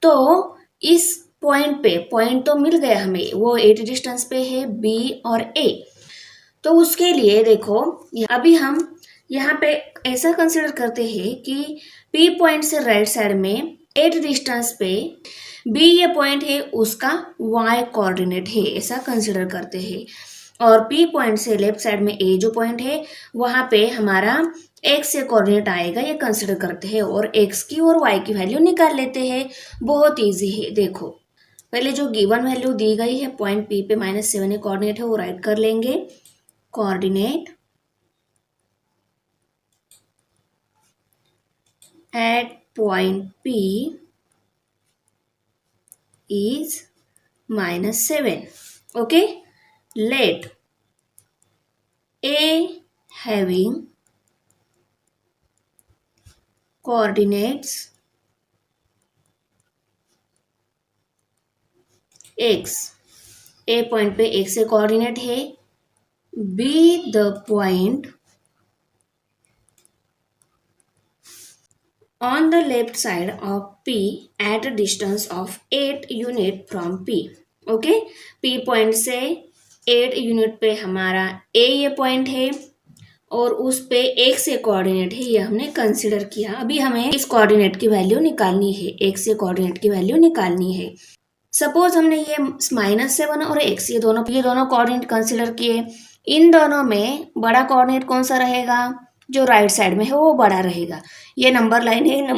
तो इस पॉइंट पे पॉइंट तो मिल गया हमें, वो 8 डिस्टेंस पे है बी और ए. तो उसके लिए देखो अभी हम यहाँ पे ऐसा कंसिडर करते हैं कि पी पॉइंट से राइट साइड में 8 डिस्टेंस पे बी ये पॉइंट है उसका y कोऑर्डिनेट है, ऐसा कंसिडर करते हैं. और पी पॉइंट से लेफ्ट साइड में ए जो पॉइंट है वहाँ पे हमारा x से कोऑर्डिनेट आएगा, ये कंसिडर करते हैं और x की और y की वैल्यू निकाल लेते हैं. बहुत इजी है. देखो पहले जो गिवन वैल्यू दी गई है पॉइंट P पे -7 ये कोऑर्डिनेट है वो राइट कर लेंगे. Coordinate at point P is -7. Okay, let A having coordinates x, A point पे x से कोऑर्डिनेट है, B the point on the left side of P at a distance of 8 unit from P. Okay, P point से 8 यूनिट पे हमारा A ये पॉइंट है और उस पे x से कोऑर्डिनेट है, ये हमने कंसिडर किया. अभी हमें इस कोऑर्डिनेट की वैल्यू निकालनी है, x से कोऑर्डिनेट की वैल्यू निकालनी है. सपोज हमने ये -7 और x ये दोनों कोऑर्डिनेट कंसिडर किए. इन दोनों में बड़ा कोऑर्डिनेट कौन सा रहेगा, जो राइट साइड में है वो बड़ा रहेगा. ये नंबर लाइन है,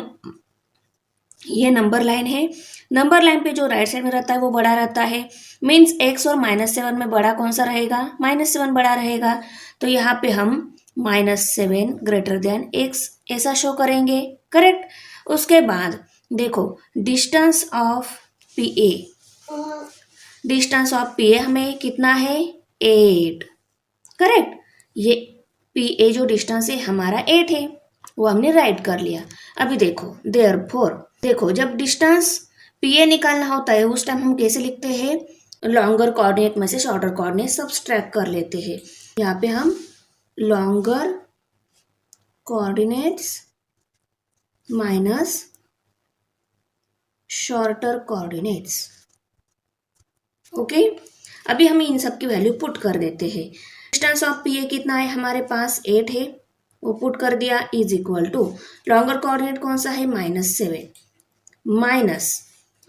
ये नंबर लाइन है. नंबर लाइन पे जो राइट साइड में रहता है वो बड़ा रहता है. मीन्स x और -7 में बड़ा कौन सा रहेगा, -7 बड़ा रहेगा. तो यहाँ पे हम -7 ग्रेटर देन x ऐसा शो करेंगे. करेक्ट. उसके बाद देखो distance of P A, distance of P A हमें कितना है 8. करेक्ट. ये पी ए जो डिस्टेंस है हमारा 8 है, वो हमने राइट कर लिया. अभी देखो देयरफॉर देखो जब डिस्टेंस पी ए निकालना होता है उस टाइम हम कैसे लिखते हैं, लॉन्गर कोऑर्डिनेट में से शॉर्टर कोऑर्डिनेट सब्सट्रैक्ट कर लेते हैं. यहाँ पे हम longer coordinates minus shorter coordinates. Okay, अभी हम इन सब की वैल्यू पुट कर देते हैं. डिस्टेंस ऑफ पी ए कितना है हमारे पास 8 है, वो पुट कर दिया. Is equal to longer coordinate कौन सा है -7 माइनस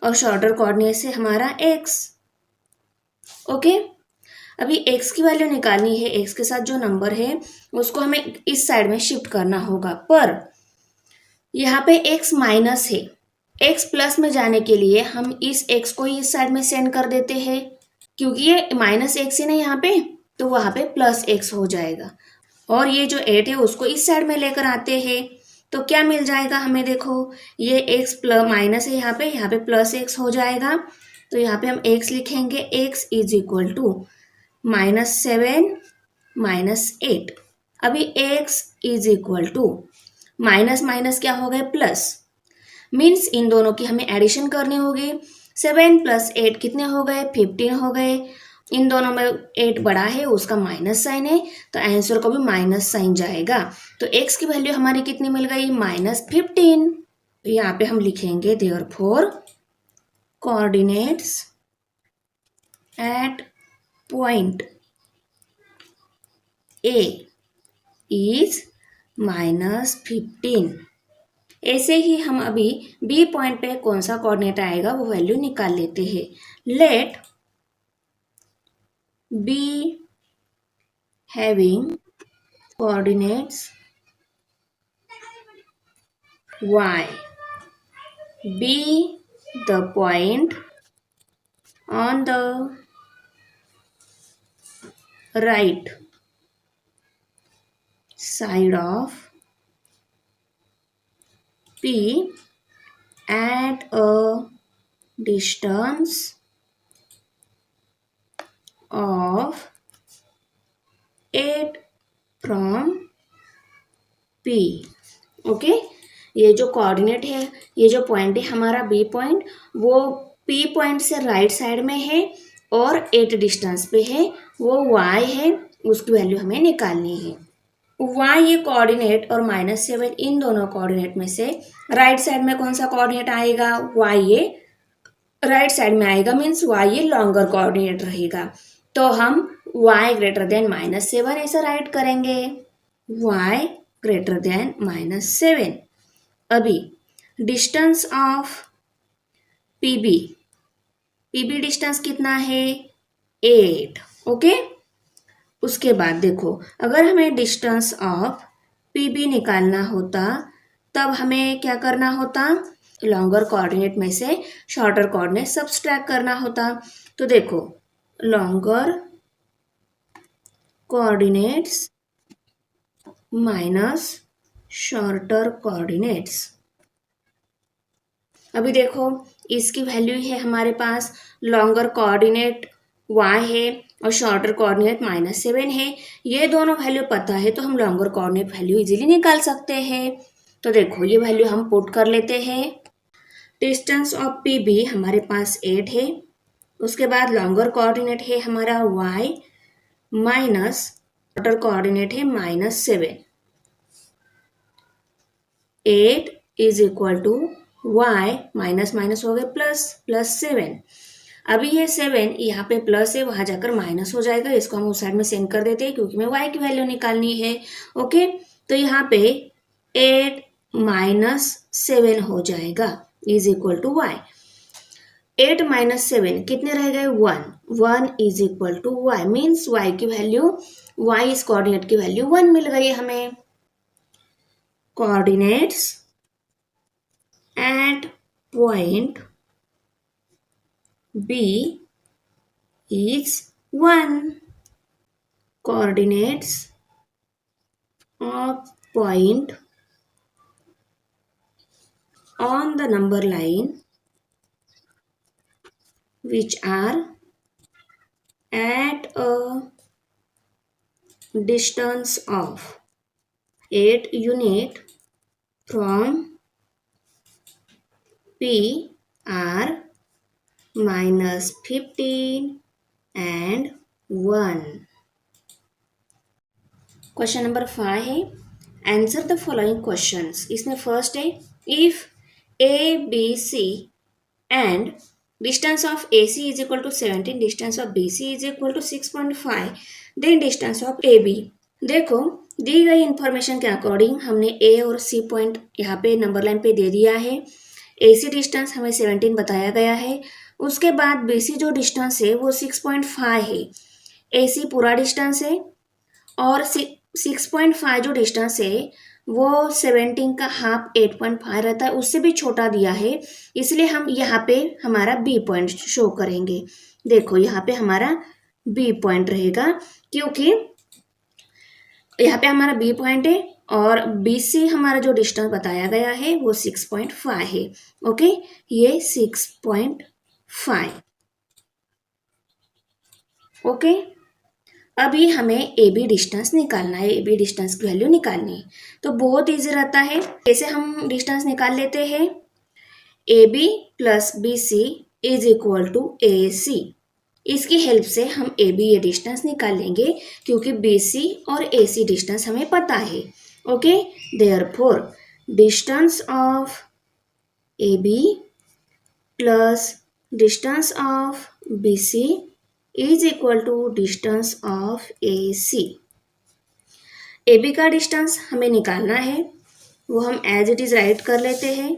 और शॉर्टर कोऑर्डिनेट से हमारा x. ओके, अभी x की वैल्यू निकालनी है. x के साथ जो नंबर है उसको हमें इस साइड में शिफ्ट करना होगा, पर यहाँ पे x माइनस है. x प्लस में जाने के लिए हम इस x को इस साइड में सेंड कर देते हैं, क्योंकि ये -x है ना यहाँ पे, तो वहाँ पे +x हो जाएगा. और ये जो 8 है उसको इस साइड में लेकर आते हैं, तो क्या मिल जाएगा हमें, देखो ये x प्लस माइनस है यहाँ पे +x हो जाएगा. तो यहाँ पे हम x लिखेंगे. x is equal to -7 -8. अभी x is equal to minus minus क्या हो गए प्लस, मीन्स इन दोनों की हमें एडिशन करनी होगी। 7 + 8 कितने हो गए? 15 हो गए। इन दोनों में 8 बड़ा है, उसका माइनस साइन है, तो आंसर को भी माइनस साइन जाएगा। तो x की वैल्यू हमारी कितनी मिल गई? -15। तो यहाँ पे हम लिखेंगे therefore coordinates at point A is -15। ऐसे ही हम अभी बी पॉइंट पे कौन सा कोऑर्डिनेट आएगा वो वैल्यू निकाल लेते हैं। Let B having coordinates y, be the point on the right side of P at a distance of 8 from P। Okay, ये जो कोऑर्डिनेट है, ये जो पॉइंट है हमारा बी पॉइंट, वो पी पॉइंट से राइट साइड में है और 8 डिस्टेंस पे है, वो y है, उसकी वैल्यू हमें निकालनी है। y ये कोऑर्डिनेट और -7 इन दोनों कोऑर्डिनेट में से राइट साइड में कौन सा कोऑर्डिनेट आएगा? y ये राइट साइड में आएगा, मीन्स y ये लॉन्गर कोऑर्डिनेट रहेगा। तो हम y ग्रेटर देन -7 ऐसा राइट करेंगे, y ग्रेटर देन -7। अभी डिस्टेंस ऑफ पीबी डिस्टेंस कितना है? 8। ओके, उसके बाद देखो, अगर हमें डिस्टेंस ऑफ पीबी निकालना होता तब हमें क्या करना होता? लॉन्गर कोऑर्डिनेट में से शॉर्टर कोऑर्डिनेट सब्सट्रैक्ट करना होता। तो देखो, longer coordinates minus shorter coordinates. अभी देखो, इसकी वैल्यू है हमारे पास, लॉन्गर कोऑर्डिनेट y है और शॉर्टर कोऑर्डिनेट -7 है। ये दोनों वैल्यू पता है तो हम लॉन्गर कोऑर्डिनेट वैल्यू इजीली निकाल सकते हैं। तो देखो, ये वैल्यू हम पुट कर लेते हैं। डिस्टेंस ऑफ पी बी हमारे पास 8 है, उसके बाद लॉन्गर कोऑर्डिनेट है हमारा y माइनस शॉर्टर कोऑर्डिनेट है -7। 8 is equal to y minus minus हो गए +7। अभी ये 7 यहाँ पे प्लस है, वहां जाकर माइनस हो जाएगा, इसको हम उस साइड में सेंड कर देते हैं क्योंकि हमें y की वैल्यू निकालनी है। ओके, तो यहाँ पे 8 - 7 हो जाएगा इज इक्वल टू y। 8 - 7 कितने रह गए? 1 is equal to y, means y की वैल्यू, y इस कोऑर्डिनेट की वैल्यू 1 मिल गई हमें। Coordinates at point B is 1. Coordinates of point on the number line which are at a distance of 8 unit from P are -15 and 1। Question number 5 है, आंसर द फॉलोइंग क्वेश्चंस। इसमें फर्स्ट है, if A B C and distance of A C is equal to 17, distance of B C is equal to 6.5, then distance of A B. देखो, दी गई इंफॉर्मेशन के अकॉर्डिंग हमने ए और सी पॉइंट यहाँ पे नंबर लाइन पे दे दिया है। ए सी डिस्टेंस हमें 17 बताया गया है, उसके बाद बी सी जो डिस्टेंस है वो 6.5 है। ए सी पूरा डिस्टेंस है और 6.5 जो डिस्टेंस है वो 17 का हाफ 8.5 रहता है, उससे भी छोटा दिया है, इसलिए हम यहाँ पे हमारा बी पॉइंट शो करेंगे। देखो, यहाँ पे हमारा बी पॉइंट रहेगा क्योंकि यहाँ पे हमारा बी पॉइंट है और बी से हमारा जो डिस्टेंस बताया गया है वो 6.5 है। ओके, ये 6.5। ओके, अभी हमें ए बी डिस्टेंस निकालना है, ए बी डिस्टेंस की वैल्यू निकालनी है। तो बहुत इजी रहता है, कैसे हम डिस्टेंस निकाल लेते हैं? AB plus BC is equal to AC। इसकी हेल्प से हम AB ये डिस्टेंस निकाल लेंगे क्योंकि BC और AC डिस्टेंस हमें पता है। Okay, therefore distance of AB plus distance of BC is equal to distance of AC। AB का डिस्टेंस हमें निकालना है, वो हम एज इट इज राइट कर लेते हैं,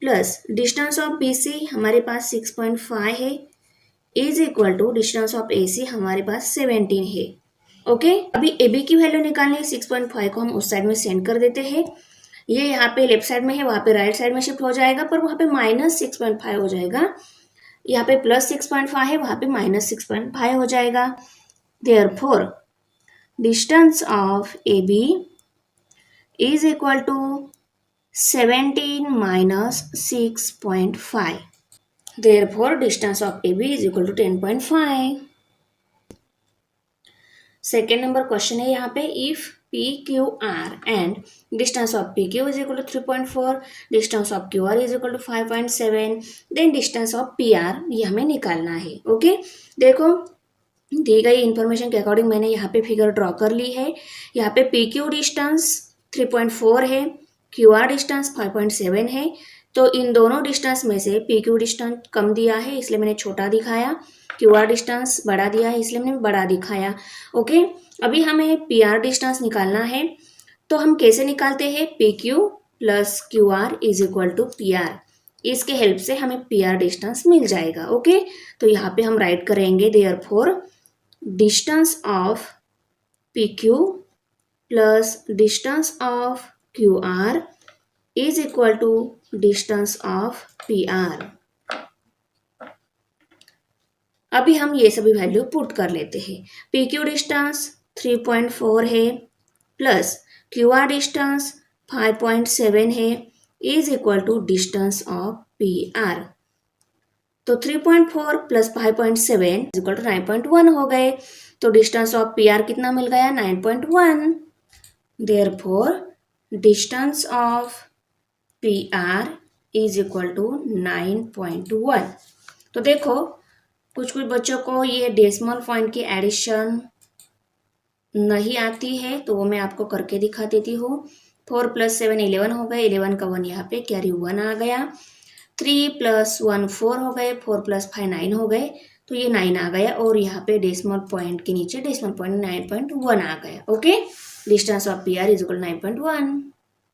प्लस डिस्टेंस ऑफ BC हमारे पास 6.5 है is equal to distance of AC हमारे पास 17 है। ओके, अभी AB की वैल्यू निकालनी है, 6.5 को हम उस साइड में सेंड कर देते हैं। ये यहाँ पे लेफ्ट साइड में है, वहाँ पे राइट साइड में शिफ्ट हो जाएगा, पर वहाँ पे -6.5 हो जाएगा। यहाँ पे +6.5 है, वहाँ पे -6.5 हो जाएगा। Therefore distance of AB is equal to 17 minus 6.5। Therefore, distance of AB is equal to 10.5. Second number question है यहाँ पे, if PQR and distance of PQ is equal to 3.4, distance of QR is equal to 5.7, then distance of PR ये हमें निकालना है। ओके, देखो दी गई इंफॉर्मेशन के अकॉर्डिंग मैंने यहाँ पे फिगर ड्रॉ कर ली है। यहाँ पे PQ डिस्टेंस 3.4 है, QR डिस्टेंस 5.7 है, तो इन दोनों डिस्टेंस में से PQ डिस्टेंस कम दिया है इसलिए मैंने छोटा दिखाया, QR डिस्टेंस बड़ा दिया है इसलिए मैंने बड़ा दिखाया। ओके, अभी हमें PR डिस्टेंस निकालना है, तो हम कैसे निकालते हैं, PQ plus QR is equal to PR। इसके हेल्प से हमें PR डिस्टेंस मिल जाएगा। ओके, तो यहाँ पे हम राइट करेंगे therefore distance of PQ plus distance of QR is equal to distance of PR। अभी हम ये सभी वैल्यू पुट कर लेते हैं। PQ डिस्टेंस 3.4 है प्लस QR डिस्टेंस 5.7 है is equal to distance of PR। तो 3.4 प्लस 5.7 इज इक्वल टू 9.1 हो गए, तो डिस्टेंस ऑफ PR कितना मिल गया, 9.1। Therefore distance of PR is equal to 9.1। तो देखो कुछ बच्चों को ये डेसिमल पॉइंट की एडिशन नहीं आती है, तो वो मैं आपको करके दिखा देती हूँ। 4 + 7 11 हो गए, 11 का 1 यहाँ पे कैरी 1 आ गया, 3 + 1 4 हो गए, 4 + 5 9 हो गए, तो ये 9 आ गया और यहाँ पे डेसिमल पॉइंट के नीचे डेसिमल पॉइंट 9.1 आ गया। Okay, distance of PR is equal 9.1।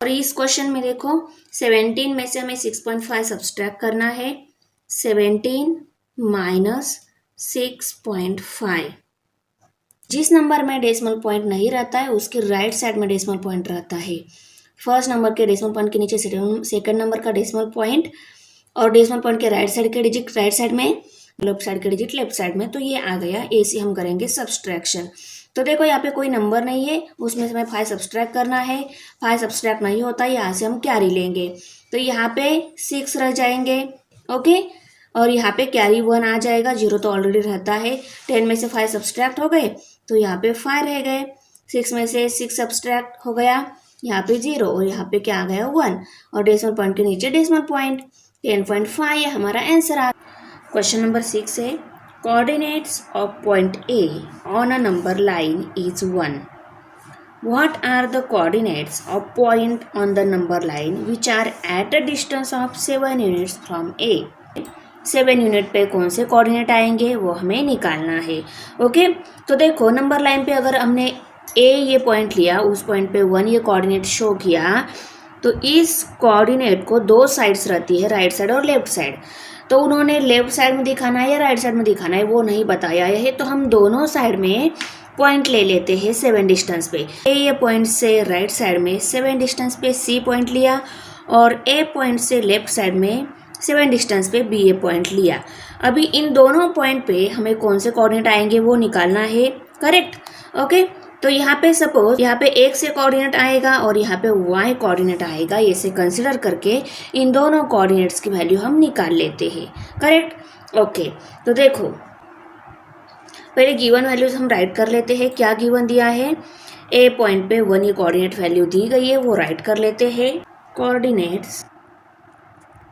और इस क्वेश्चन में देखो 17 में से हमें 6.5 सब्सट्रैक्ट करना है, 17 माइनस 6.5। जिस नंबर में डेसिमल पॉइंट नहीं रहता है उसके राइट साइड में डेसिमल पॉइंट रहता है। फर्स्ट नंबर के डेसिमल पॉइंट के नीचे सेकंड नंबर का डेसिमल पॉइंट और डेसिमल पॉइंट के राइट साइड के डिजिट राइट साइड में, लेफ्ट साइड के डिजिट लेफ्ट साइड में, तो ये आ गया। ऐसे हम करेंगे सब्सट्रैक्शन। तो देखो यहाँ पे कोई नंबर नहीं है, उसमें से हमें 5 सब्सट्रैक्ट करना है, 5 सब्सट्रैक्ट नहीं होता, यहाँ से हम कैरी लेंगे, तो यहाँ पे 6 रह जाएंगे। ओके, और यहाँ पे कैरी 1 आ जाएगा, 0 तो ऑलरेडी रहता है। 10 में से 5 सब्सट्रैक्ट हो गए तो यहाँ पे 5 रह गए, 6 में से 6 सब्सट्रैक्ट हो गया, यहाँ पे 0 और यहाँ पे क्या आ गया 1, और डेसिमल पॉइंट के नीचे डेसिमल पॉइंट 10.5, ये हमारा आंसर आ। क्वेश्चन नंबर 6 है, coordinates of point A on a number line is 1। What are the coordinates of point on the number line which are at a distance of 7 units from A? 7 unit पे कौन से कोऑर्डिनेट आएंगे वो हमें निकालना है। ओके, तो देखो नंबर लाइन पे अगर हमने A ये पॉइंट लिया, उस पॉइंट पे 1 ये कोऑर्डिनेट शो किया, तो इस कोऑर्डिनेट को 2 साइड्स रहती है, राइट साइड और लेफ्ट साइड। तो उन्होंने लेफ्ट साइड में दिखाना है या राइट साइड में दिखाना है वो नहीं बताया है, तो हम दोनों साइड में पॉइंट ले लेते हैं 7 डिस्टेंस पे। A ये पॉइंट से राइट साइड में 7 डिस्टेंस पे C पॉइंट लिया और A पॉइंट से लेफ्ट साइड में 7 डिस्टेंस पे B ये पॉइंट लिया। अभी इन दोनों पॉइंट पे हमें कौन से कोऑर्डिनेट आएंगे वो निकालना है, करेक्ट। ओके, तो यहाँ पे सपोज यहाँ पे X से कोऑर्डिनेट आएगा और यहाँ पे Y कोऑर्डिनेट आएगा, ये से कंसिडर करके इन दोनों कोऑर्डिनेट्स की वैल्यू हम निकाल लेते हैं, करेक्ट। ओके, तो देखो पहले गिवन वैल्यूज हम राइट कर लेते हैं। क्या गिवन दिया है, A पॉइंट पे 1 ये कोऑर्डिनेट वैल्यू दी गई है, वो राइट कर लेते हैं। Coordinates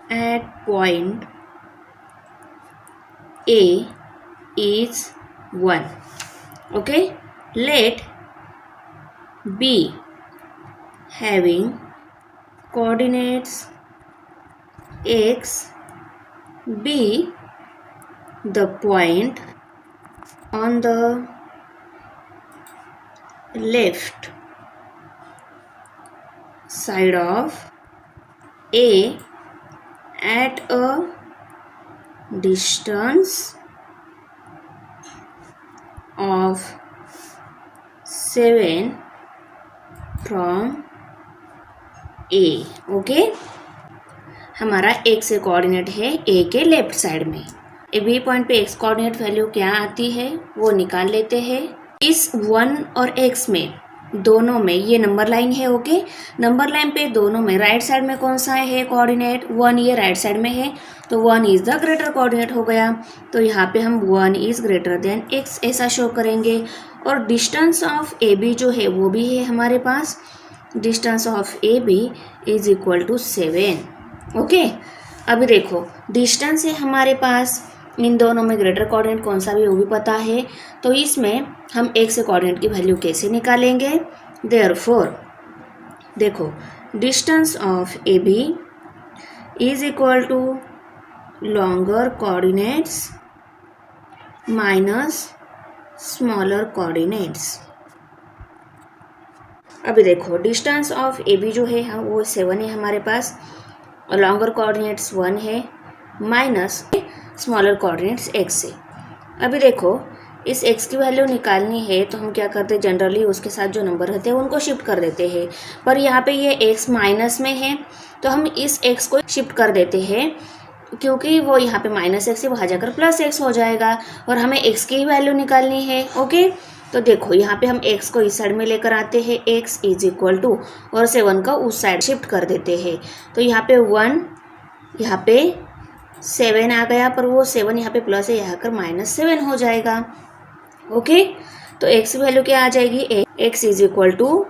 at point A is 1. Okay, let B having coordinates x be the point on the left side of A at a distance of 7 from A. Okay, हमारा x से कोऑर्डिनेट है A के लेफ्ट साइड में। ए बी पॉइंट पे x कोऑर्डिनेट वैल्यू क्या आती है वो निकाल लेते हैं। इस 1 और x में दोनों में ये नंबर लाइन है। ओके, नंबर लाइन पे दोनों में राइट साइड में कौन सा है कोऑर्डिनेट 1, ये राइट साइड में है तो 1 इज द ग्रेटर कोऑर्डिनेट हो गया। तो यहाँ पे हम 1 इज ग्रेटर देन x ऐसा शो करेंगे। और डिस्टेंस ऑफ ए बी जो है वो भी है हमारे पास, distance of A B is equal to 7। Okay, अभी देखो डिस्टेंस है हमारे पास, इन दोनों में ग्रेटर कोऑर्डिनेट कौन सा भी वो भी पता है। तो इसमें हम x से कोऑर्डिनेट की वैल्यू कैसे निकालेंगे। देयरफॉर देखो distance of A B is equal to longer coordinates minus smaller coordinates. अभी देखो डिस्टेंस ऑफ ए बी जो है वो 7 है हमारे पास, और लॉन्गर कोऑर्डिनेट्स 1 है माइनस स्मॉलर कोऑर्डिनेट्स x से। अभी देखो इस x की वैल्यू निकालनी है तो हम क्या करते हैं, जनरली उसके साथ जो नंबर रहते हैं उनको शिफ्ट कर देते हैं। पर यहाँ पे ये x माइनस में है तो हम इस x को शिफ्ट कर देते हैं, क्योंकि वो यहाँ पे -x है, वहाँ जाकर +x हो जाएगा और हमें x की वैल्यू निकालनी है। ओके, तो देखो यहाँ पे हम x को इस साइड में लेकर आते हैं, x इज इक्वल टू और 7 का उस साइड शिफ्ट कर देते हैं। तो यहाँ पे 1, यहाँ पे 7 आ गया, पर वो 7 यहाँ पे प्लस है, यहाँ कर -7 हो जाएगा। ओके, तो x की वैल्यू क्या आ जाएगी, x इज इक्वल टू,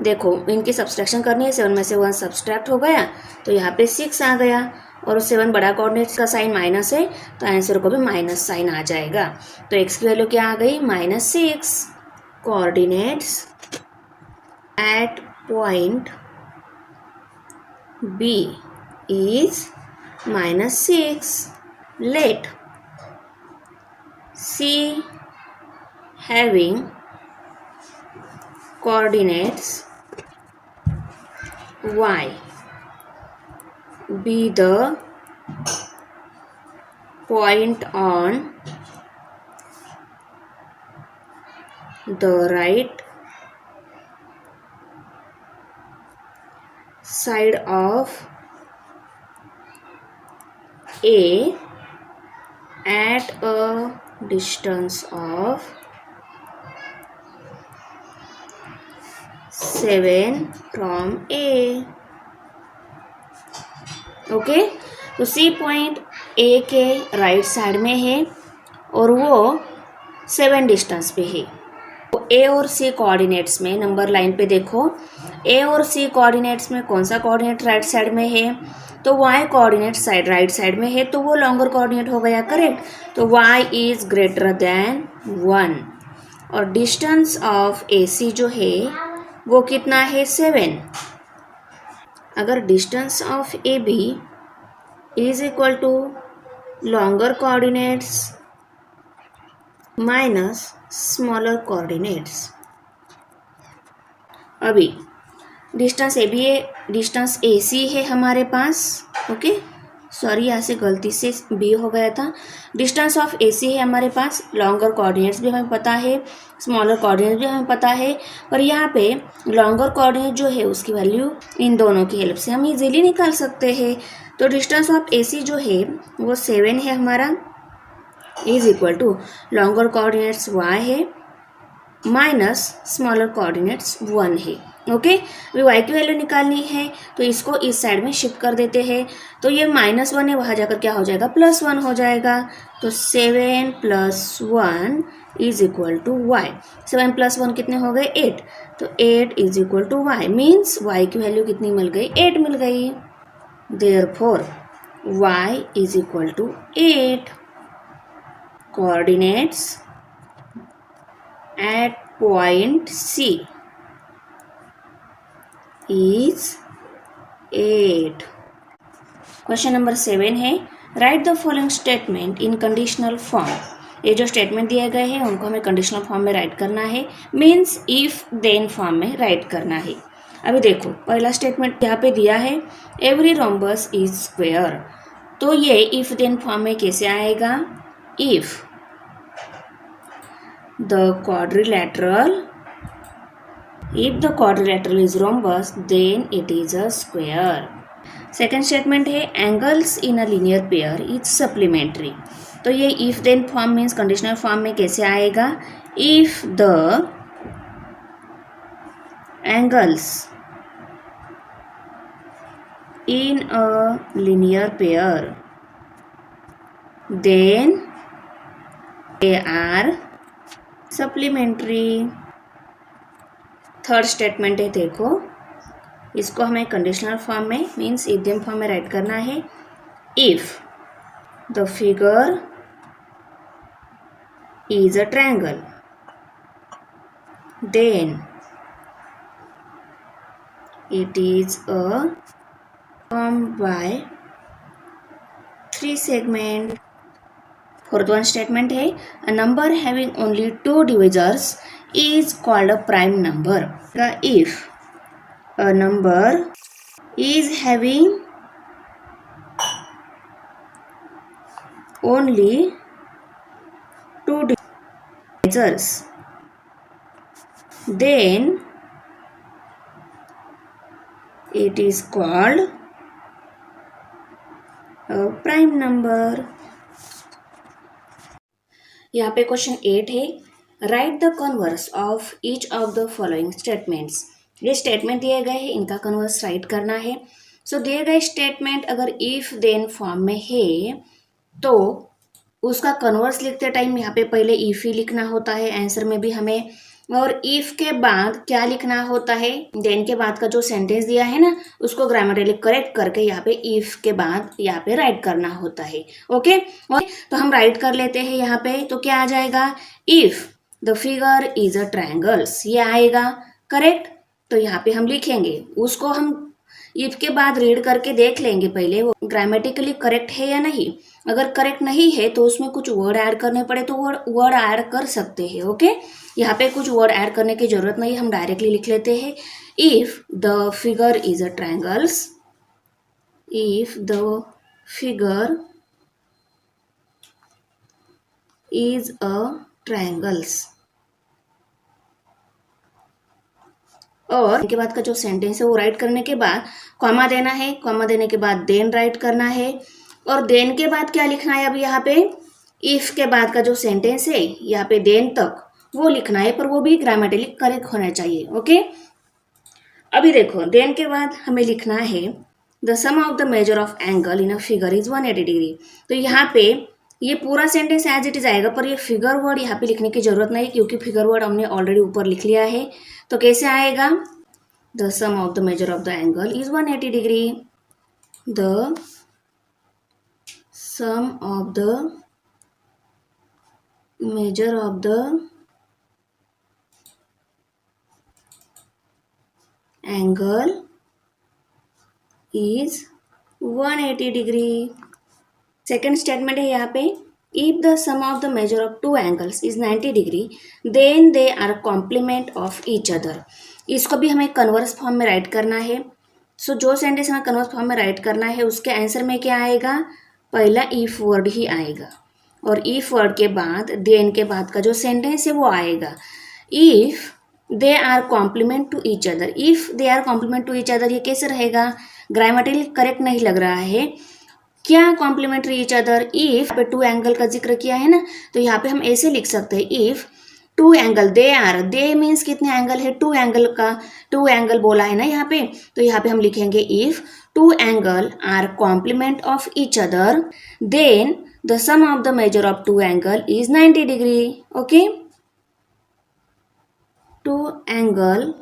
देखो इनकी सब्सट्रैक्शन करनी है, 7 में से 1 सब्सट्रैक्ट हो गया तो यहाँ पे 6 आ गया, और 7 बड़ा कोऑर्डिनेट का साइन माइनस है तो आंसर को भी माइनस साइन आ जाएगा। तो x की वैल्यू क्या आ गई, -6। Coordinates at point B is -6। Let C having coordinates y be the point on the right side of A at a distance of 7 from A। Okay, तो C पॉइंट A के राइट साइड में है और वो 7 डिस्टेंस पे है। तो A और C कोऑर्डिनेट्स में नंबर लाइन पे देखो, A और C कोऑर्डिनेट्स में कौन सा कोऑर्डिनेट राइट साइड में है, तो y coordinate side right side में है तो वो लॉन्गर कोऑर्डिनेट हो गया, करेक्ट। तो y इज ग्रेटर देन 1 और डिस्टेंस ऑफ AC जो है वो कितना है, 7। अगर distance of AB is equal to longer coordinates minus smaller coordinates. अभी डिस्टेंस AB है, डिस्टेंस AC है हमारे पास। ओके, सॉरी यहाँ से गलती से B हो गया था। डिस्टेंस ऑफ AC है हमारे पास, लॉन्गर कोऑर्डिनेट्स भी हमें पता है, स्मॉलर कोऑर्डिनेट्स भी हमें पता है, पर यहाँ पे लॉन्गर कोऑर्डिनेट जो है उसकी वैल्यू इन दोनों की हेल्प से हम इजीली निकाल सकते हैं। तो डिस्टेंस ऑफ AC जो है वो 7 है हमारा, is equal to longer coordinates y है माइनस स्मॉलर कोऑर्डिनेट्स 1 है। ओके, अभी y की वैल्यू निकालनी है तो इसको इस साइड में शिफ्ट कर देते हैं, तो ये -1 है, वहाँ जाकर क्या हो जाएगा, +1 हो जाएगा। तो 7 + 1 इज इक्वल टू y। 7 + 1 कितने हो गए, 8। तो 8 is equal to y, means y की वैल्यू कितनी मिल गई, 8 मिल गई। Therefore y is equal to 8. Coordinates at point C is 8. Question number 7 है, write the following statement in conditional form. ये जो स्टेटमेंट दिए गए हैं उनको हमें कंडीशनल फॉर्म में राइट करना है, मीन्स इफ देन फॉर्म में राइट करना है. अभी देखो पहला स्टेटमेंट यहाँ पे दिया है, एवरी रोम्बस इज स्क्वेयर. तो ये इफ देन फॉर्म में कैसे आएगा? If the quadrilateral is rhombus then it is a square. Second statement है, angles in a linear pair is supplementary. तो ये if then form means conditional form में कैसे आएगा? If the angles in a linear pair then they are supplementary. Third statement है, देखो इसको हमें कंडीशनल फॉर्म में मीन्स इडियम फॉर्म में राइट करना है. If the figure is a triangle then it is a form by 3 segment. Fourth one statement है, a number having only 2 divisors is called a prime number. If a number is having only 2 divisors, then it is called a prime number. यहाँ पे क्वेश्चन 8 है, write the converse of each of the following statements. ये स्टेटमेंट दिए गए हैं, इनका कन्वर्स राइट करना है. सो दिए गए स्टेटमेंट अगर इफ देन फॉर्म में है तो उसका कन्वर्स लिखते टाइम यहाँ पे पहले इफ ही लिखना होता है आंसर में भी हमें, और इफ के बाद क्या लिखना होता है? देन के बाद का जो सेंटेंस दिया है ना उसको ग्रामेटिकली करेक्ट करके यहाँ पे इफ के बाद यहाँ पे राइट करना होता है. ओके तो हम राइट कर लेते हैं यहाँ पे. तो क्या आ जाएगा? If the figure is a triangles, ये आएगा करेक्ट. तो यहाँ पे हम लिखेंगे, उसको हम इफ के बाद रीड करके देख लेंगे पहले वो ग्रामेटिकली करेक्ट है या नहीं. अगर करेक्ट नहीं है तो उसमें कुछ वर्ड ऐड करने पड़े तो वर्ड ऐड कर सकते हैं. ओके यहाँ पे कुछ वर्ड ऐड करने की जरूरत नहीं, हम डायरेक्टली लिख लेते हैं. If the figure is a triangles, if the figure is a triangles, और इनके बाद का जो सेंटेंस है वो राइट करने के बाद कॉमा देना है, कॉमा देने के बाद देन राइट करना है, और देन के बाद क्या लिखना है? अब यहाँ पे इफ के बाद का जो सेंटेंस है यहाँ पे देन तक वो लिखना है, पर वो भी ग्रामेटिकली करेक्ट होना चाहिए. ओके अभी देखो देन के बाद हमें लिखना है the sum of the measure of angle in a figure is 180 degree. तो यहाँ पे ये पूरा सेंटेंस एज इट इज आएगा, पर ये फिगर वर्ड यहाँ पे लिखने की जरूरत नहीं क्योंकि फिगर वर्ड हमने ऑलरेडी ऊपर लिख लिया है. तो कैसे आएगा? The sum of the measure of the angle is 180 degree. The sum of the measure of the angle is 180 degree. Second statement है यहाँ पे, if the sum of the measure of 2 angles is 90 degree then they are complement of each other. इसको भी हमें कन्वर्स फॉर्म में राइट करना है. सो जो सेंटेंस हमें कन्वर्स फॉर्म में राइट करना है उसके आंसर में क्या आएगा? पहला इफ वर्ड ही आएगा, और इफ वर्ड के बाद देन के बाद का जो सेंटेंस है वो आएगा. If they are complement to each other, if they are complement to each other ये कैसे रहेगा? ग्रामेटिकली करेक्ट नहीं लग रहा है. क्या कॉम्प्लीमेंट्री ईच अदर? इफ पे 2 एंगल का जिक्र किया है ना, तो यहाँ पे हम ऐसे लिख सकते हैं, if 2 angle they are, they means कितने एंगल है? 2 एंगल का 2 एंगल बोला है ना यहाँ पे, तो यहाँ पे हम लिखेंगे if 2 angle are complement of each other then the sum of the measure of 2 angle is 90 degree. Okay 2 angle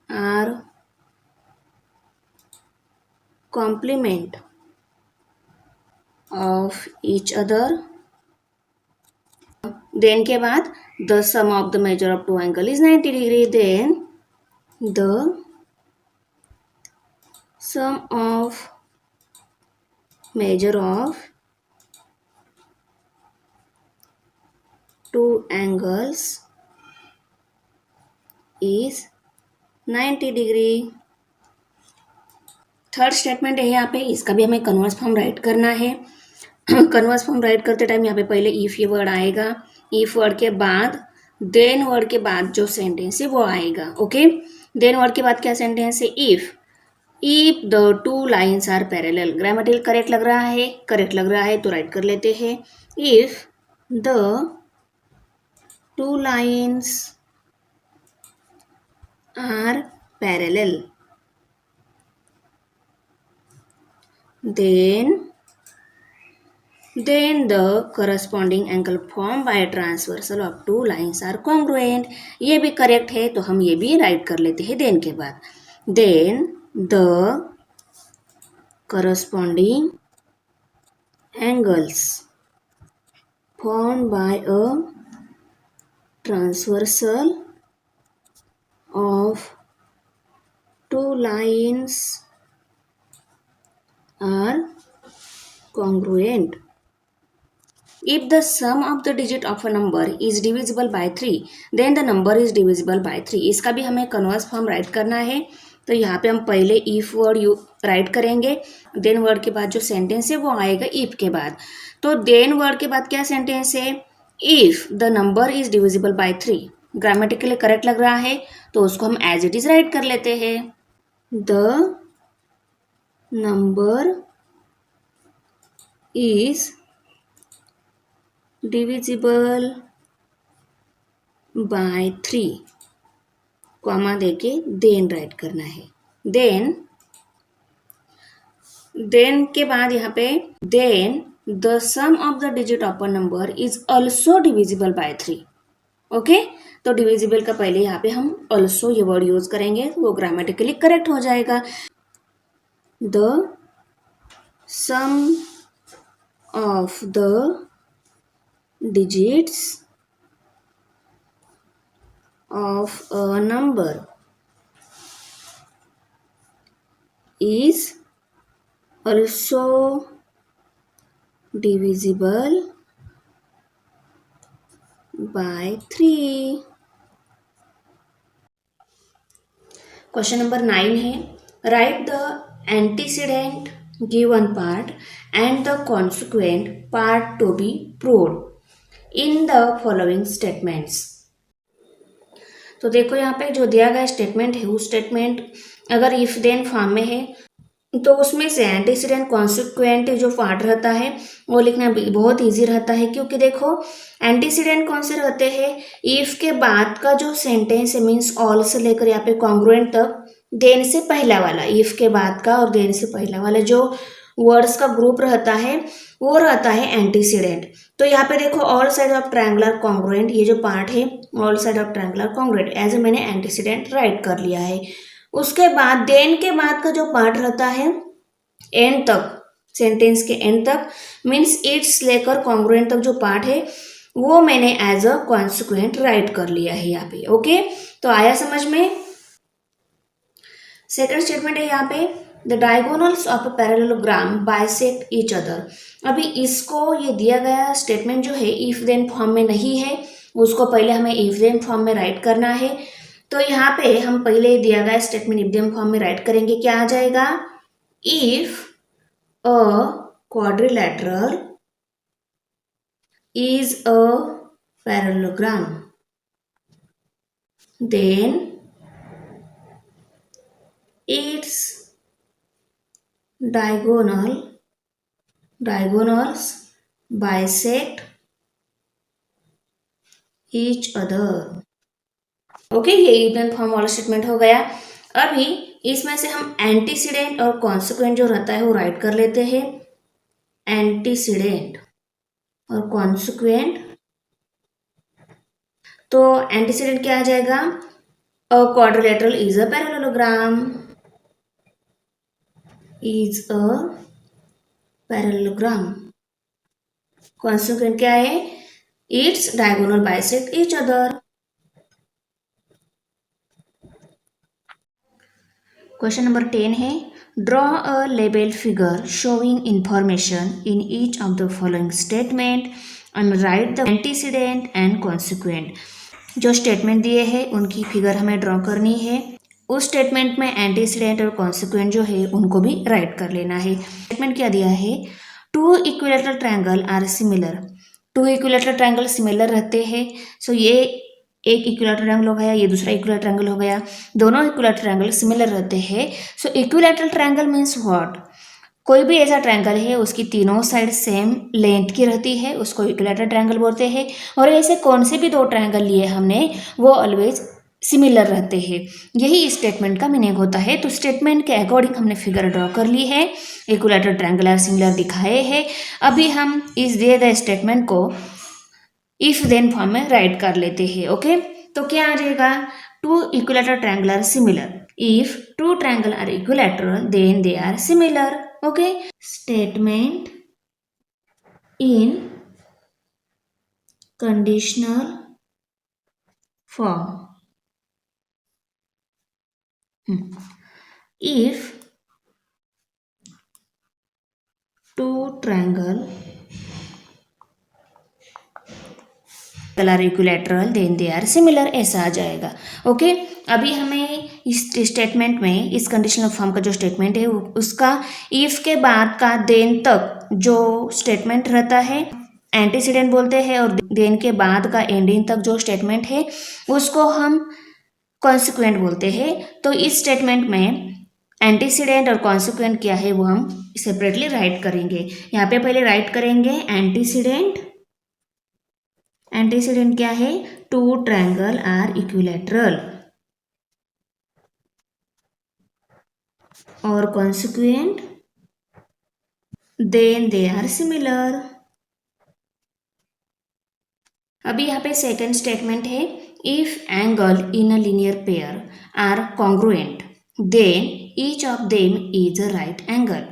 are complement of each other, then के बाद the sum of the measure of two angle is 90 degree, then the sum of measure of two angles is 90 degree. Third statement है यहाँ पे, इसका भी हमें कन्वर्स फॉर्म राइट करना है। कन्वर्स फॉर्म राइट करते टाइम यहाँ पे पहले इफ ये वर्ड आएगा, इफ वर्ड के बाद देन वर्ड के बाद जो सेंटेंस है वो आएगा। ओके, देन वर्ड के बाद क्या सेंटेंस है, if the two lines are parallel. Grammatical correct लग रहा है, करेक्ट लग रहा है तो राइट कर लेते हैं, if the two lines are parallel then the corresponding angle formed by transversal of two lines are congruent। ये भी करेक्ट है तो हम ये भी राइट कर लेते हैं देन के बाद, then the corresponding angles formed by a transversal of two lines are congruent if the sum of the digit of a number is divisible by 3 then the number is divisible by 3। इसका भी हमें कन्वर्स फॉर्म राइट करना है, तो यहाँ पे हम पहले इफ वर्ड राइट करेंगे, देन वर्ड के बाद जो सेंटेंस है वो आएगा इफ के बाद। तो देन वर्ड के बाद क्या सेंटेंस है, if the number is divisible by 3। Grammatically correct लग रहा है तो उसको हम एज इट इज राइट कर लेते हैं, the number is divisible by 3, comma देके देन राइट करना है। देन के बाद यहाँ पे then the sum of the digit of a number is also divisible by 3। Okay, तो डिविजिबल का पहले यहाँ पे हम ऑल्सो ये वर्ड यूज करेंगे, वो ग्रामेटिकली करेक्ट हो जाएगा। The sum of the digits of a number is also divisible by 3। Question number 9 है, write the antecedent given part and the consequent part to be proved in the following statements. तो देखो यहाँ पे जो दिया गया स्टेटमेंट है, उस स्टेटमेंट अगर इफ देन फॉर्म में है तो उसमें से एंटीसीडेंट कॉन्सिक्वेंट जो पार्ट रहता है वो लिखना बहुत इजी रहता है, क्योंकि देखो एंटीसीडेंट कौन से रहते हैं, इफ के बाद का जो सेंटेंस है मीन्स ऑल से लेकर यहाँ पे कॉन्ग्रुएंट तक, देन से पहला वाला, इफ के बाद का और देन से पहला वाला जो वर्ड्स का ग्रुप रहता है वो रहता है एंटीसीडेंट। तो यहाँ पे देखो all side of triangular congruent, ये जो पार्ट है all side of triangular congruent as मैंने एंटीसीडेंट राइट कर लिया है। उसके बाद देन के बाद का जो पार्ट रहता है एंड तक, सेंटेंस के एंड तक मीन्स इट्स लेकर कॉन्ग्रुएंट तक जो पार्ट है वो मैंने एज अ कॉन्सिक्वेंट राइट कर लिया है यहाँ पे। ओके, तो आया समझ में। सेकंड स्टेटमेंट है यहाँ पे, the diagonals of a parallelogram bisect each other. अभी इसको ये दिया गया स्टेटमेंट जो है इफ देन फॉर्म में नहीं है, उसको पहले हमें इफ देन फॉर्म में राइट करना है। तो यहाँ पे हम पहले दिया गया स्टेटमेंट इफ देन फॉर्म में राइट करेंगे, क्या आ जाएगा, if a quadrilateral is a parallelogram then its diagonals bisect each other। Okay, ये इवन फॉर्म वाला स्टेटमेंट हो गया। अभी इसमें से हम एंटीसीडेंट और कॉन्सिक्वेंट जो रहता है वो राइट कर लेते हैं, एंटीसीडेंट और कॉन्सिक्वेंट। तो एंटीसीडेंट क्या आ जाएगा, a quadrilateral is a parallelogram, is a parallelogram। Consequent क्या है? Its diagonal bisect each other. Question number 10 है, draw a label figure showing information in each of the following statement and write the antecedent and consequent. जो स्टेटमेंट दिए हैं उनकी फिगर हमें ड्रॉ करनी है। उस स्टेटमेंट में एंटीसीडेंट और कॉन्सिक्वेंट जो है उनको भी राइट कर लेना है। स्टेटमेंट क्या दिया है? Two equilateral triangle are similar. Two equilateral triangle similar रहते हैं। सो ये एक इक्विलेटरल ट्रायंगल हो गया, ये दूसरा इक्विलेटरल ट्रायंगल हो गया, दोनों इक्विलेटरल ट्रायंगल सिमिलर रहते हैं। सो इक्विलेटरल ट्रायंगल मीन्स व्हाट? कोई भी ऐसा ट्रायंगल है उसकी तीनों साइड सेम लेंथ की रहती है, उसको इक्विलेटरल ट्रायंगल बोलते हैं। और ऐसे कौन से भी दो ट्रायंगल लिए हमने वो ऑलवेज सिमिलर रहते हैं। यही स्टेटमेंट का मीनिंग होता है। तो स्टेटमेंट के अकॉर्डिंग हमने फिगर ड्रॉ कर ली है, इक्विलेटरल ट्रायंगल आर सिमिलर दिखाए हैं। अभी हम इस दिए गए स्टेटमेंट को इफ देन फॉर्म में राइट कर लेते हैं। ओके, तो क्या आ जाएगा? Two equilateral triangle are similar. If two triangle are equilateral then they are similar. Okay, statement in conditional form. If two triangle are equilateral then they are similar, ऐसा आ जाएगा। ओके, अभी हमें इस स्टेटमेंट में, इस कंडीशनल फॉर्म का जो स्टेटमेंट है उसका इफ के बाद का देन तक जो स्टेटमेंट रहता है एंटीसीडेंट बोलते हैं, और देन के बाद का एंडिंग तक जो स्टेटमेंट है उसको हम कॉन्सिक्वेंट बोलते हैं। तो इस स्टेटमेंट में एंटीसीडेंट और कॉन्सिक्वेंट क्या है वो हम सेपरेटली राइट करेंगे। यहाँ पे पहले राइट करेंगे एंटीसीडेंट। एंटीसीडेंट क्या है? Two triangle are equilateral. और consequent then they are similar. अभी यहाँ पे सेकेंड स्टेटमेंट है, if angle in a linear pair are congruent then each of them is a right angle.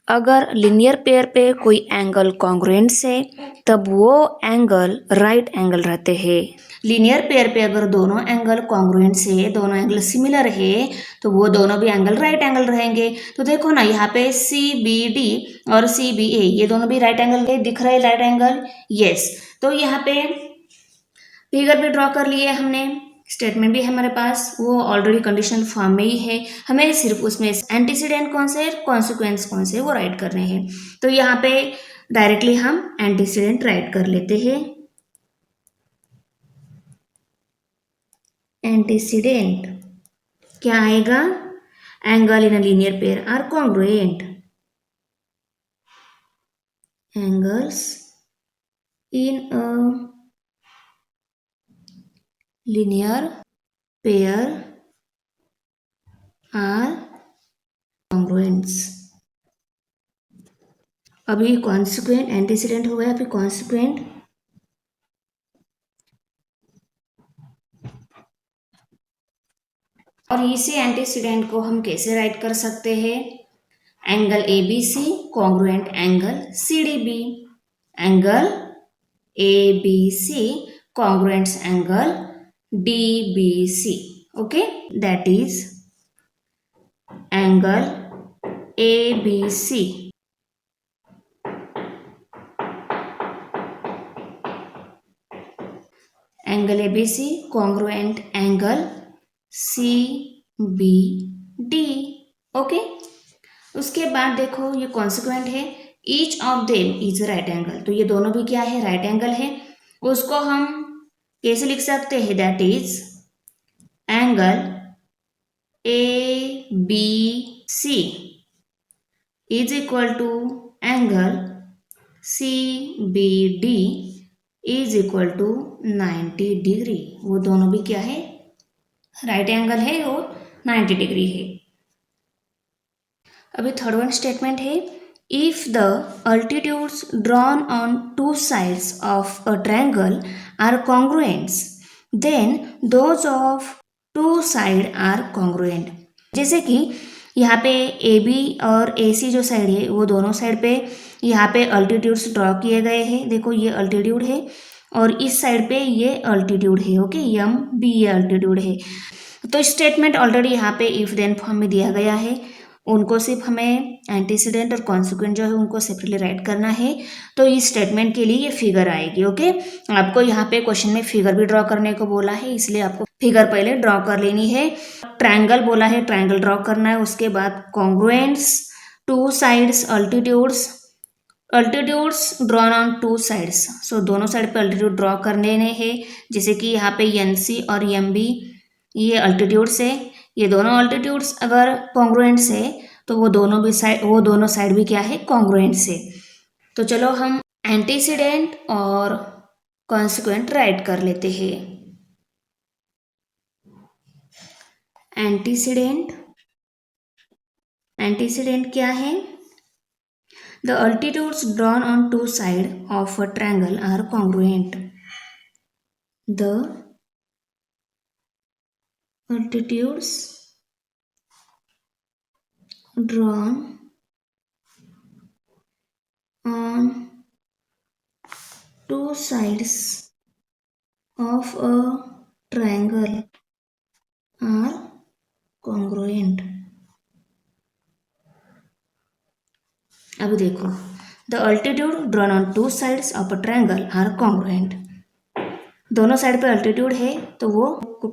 अगर लीनियर पेयर पे कोई एंगल कॉन्ग्रुएंट है तब वो एंगल राइट एंगल रहते हैं। लीनियर पेयर पे अगर दोनों एंगल कॉन्ग्रुएंट से, दोनों एंगल सिमिलर है तो वो दोनों भी एंगल राइट एंगल रहेंगे। तो देखो ना, यहाँ पे सी बी डी और सी बी ए ये दोनों भी राइट एंगल के दिख रहे, राइट एंगल। यस, तो यहाँ पे फिगर भी ड्रॉ कर लिए हमने, स्टेटमेंट भी हमारे पास वो ऑलरेडी कंडीशन फॉर्म में ही है। हमें सिर्फ उसमें एंटीसीडेंट कौन से, कॉन्सिक्वेंस कौन से वो राइट करने हैं। तो यहाँ पे डायरेक्टली हम एंटीसीडेंट राइट कर लेते हैं। एंटीसीडेंट क्या आएगा? Angle in a linear pair are congruent. Angles in a linear pair are congruents. अभी कॉन्सिक्वेंट, एंटीसीडेंट हो गया, फिर कॉन्सिक्वेंट। और इसी एंटीसीडेंट को हम कैसे राइट कर सकते हैं? Angle A B C congruent angle C D B. Angle A B C congruent angle DBC. Okay, that is angle ABC. Angle ABC congruent angle CBD. Okay, उसके बाद देखो ये कॉन्सिक्वेंट है, each of them is right angle. तो ये दोनों भी क्या है? राइट एंगल है। उसको हम कैसे लिख सकते हैं? That is angle A B C is equal to angle C B D is equal to 90 degree. वो दोनों भी क्या है? राइट एंगल है और 90 डिग्री है। अभी थर्ड वन स्टेटमेंट है, if the altitudes drawn on two sides of a triangle are congruents then those of two side are congruent. जैसे कि यहाँ पे ए बी और ए सी जो साइड है वो दोनों साइड पे यहाँ पे अल्टीट्यूड्स ड्रॉ किए गए हैं। देखो ये अल्टीट्यूड है और इस साइड पे ये अल्टीट्यूड है। ओके, एम बी ये अल्टीट्यूड है। तो स्टेटमेंट ऑलरेडी यहाँ पे इफ देन फॉर्म में दिया गया है, उनको सिर्फ हमें एंटीसीडेंट और कॉन्सिक्वेंट जो है उनको सेपरेटली राइट करना है। तो इस स्टेटमेंट के लिए ये फिगर आएगी। ओके, आपको यहाँ पे क्वेश्चन में फिगर भी ड्रॉ करने को बोला है, इसलिए आपको फिगर पहले ड्रॉ कर लेनी है। ट्रायंगल बोला है, ट्रायंगल ड्रॉ करना है। उसके बाद congruents, two sides, altitudes drawn on two sides. So दोनों साइड पे अल्टीट्यूड ड्रॉ करने हैं। जैसे कि यहाँ पे एन सी और एम बी ये अल्टीट्यूड्स है। ये दोनों अल्टीट्यूड्स अगर कॉन्ग्रुएंट्स है तो वो दोनों साइड भी क्या है, कॉन्ग्रुएंट्स है। तो चलो हम एंटीसीडेंट और कॉन्सिक्वेंट राइट कर लेते हैं। एंटीसीडेंट क्या है? The altitudes drawn on two sides of a triangle are congruent. The altitudes drawn on two sides of a triangle are congruent. अभी देखो, the altitude drawn on two sides of a triangle are congruent. दोनों साइड पे अल्टीट्यूड है तो वो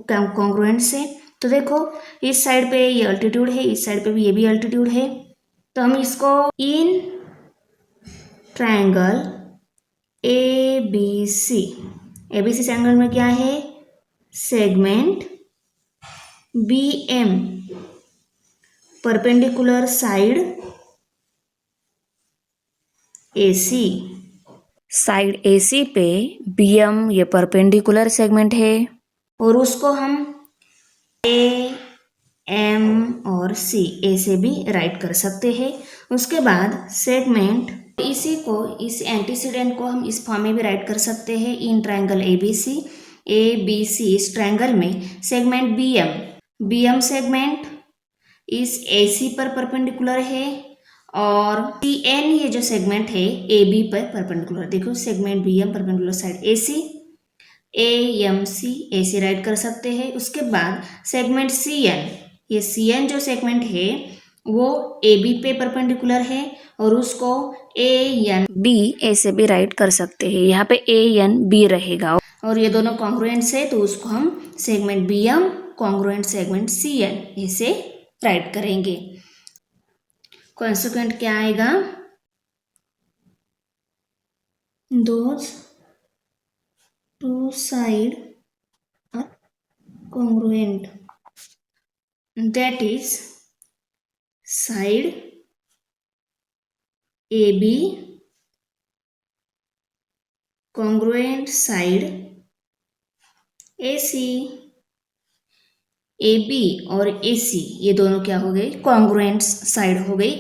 कॉन्ग्रुएंट से। तो देखो इस साइड पे ये अल्टीट्यूड है, इस साइड पे भी ये भी अल्टीट्यूड है। तो हम इसको in triangle A B C triangle में क्या है, segment B M perpendicular side AC, side AC पे BM ये परपेंडिकुलर सेगमेंट है और उसको हम A, M और C A से भी राइट कर सकते हैं। उसके बाद सेगमेंट इस एंटीसीडेंट को हम इस फॉर्म में भी राइट कर सकते हैं, इन ट्रायंगल ABC इस ट्रायंगल में सेगमेंट BM सेगमेंट इस AC पर परपेंडिकुलर है और CN ये जो सेगमेंट है AB पर परपेंडिकुलर। देखो segment BM perpendicular side AC, AMC AC right कर सकते हैं। उसके बाद सेगमेंट CN, ये CN जो सेगमेंट है वो AB पे परपेंडिकुलर है और उसको ANB A से भी राइट कर सकते हैं। यहाँ पे ANB रहेगा और ये दोनों कॉन्ग्रुएंट्स है तो उसको हम segment BM congruent segment CN इसे राइट करेंगे। कॉन्सिक्वेंट क्या आएगा, those two side are congruent, that is side AB congruent side AC, AB और AC ये दोनों क्या हो गए, कॉन्ग्रुएंट साइड हो गई।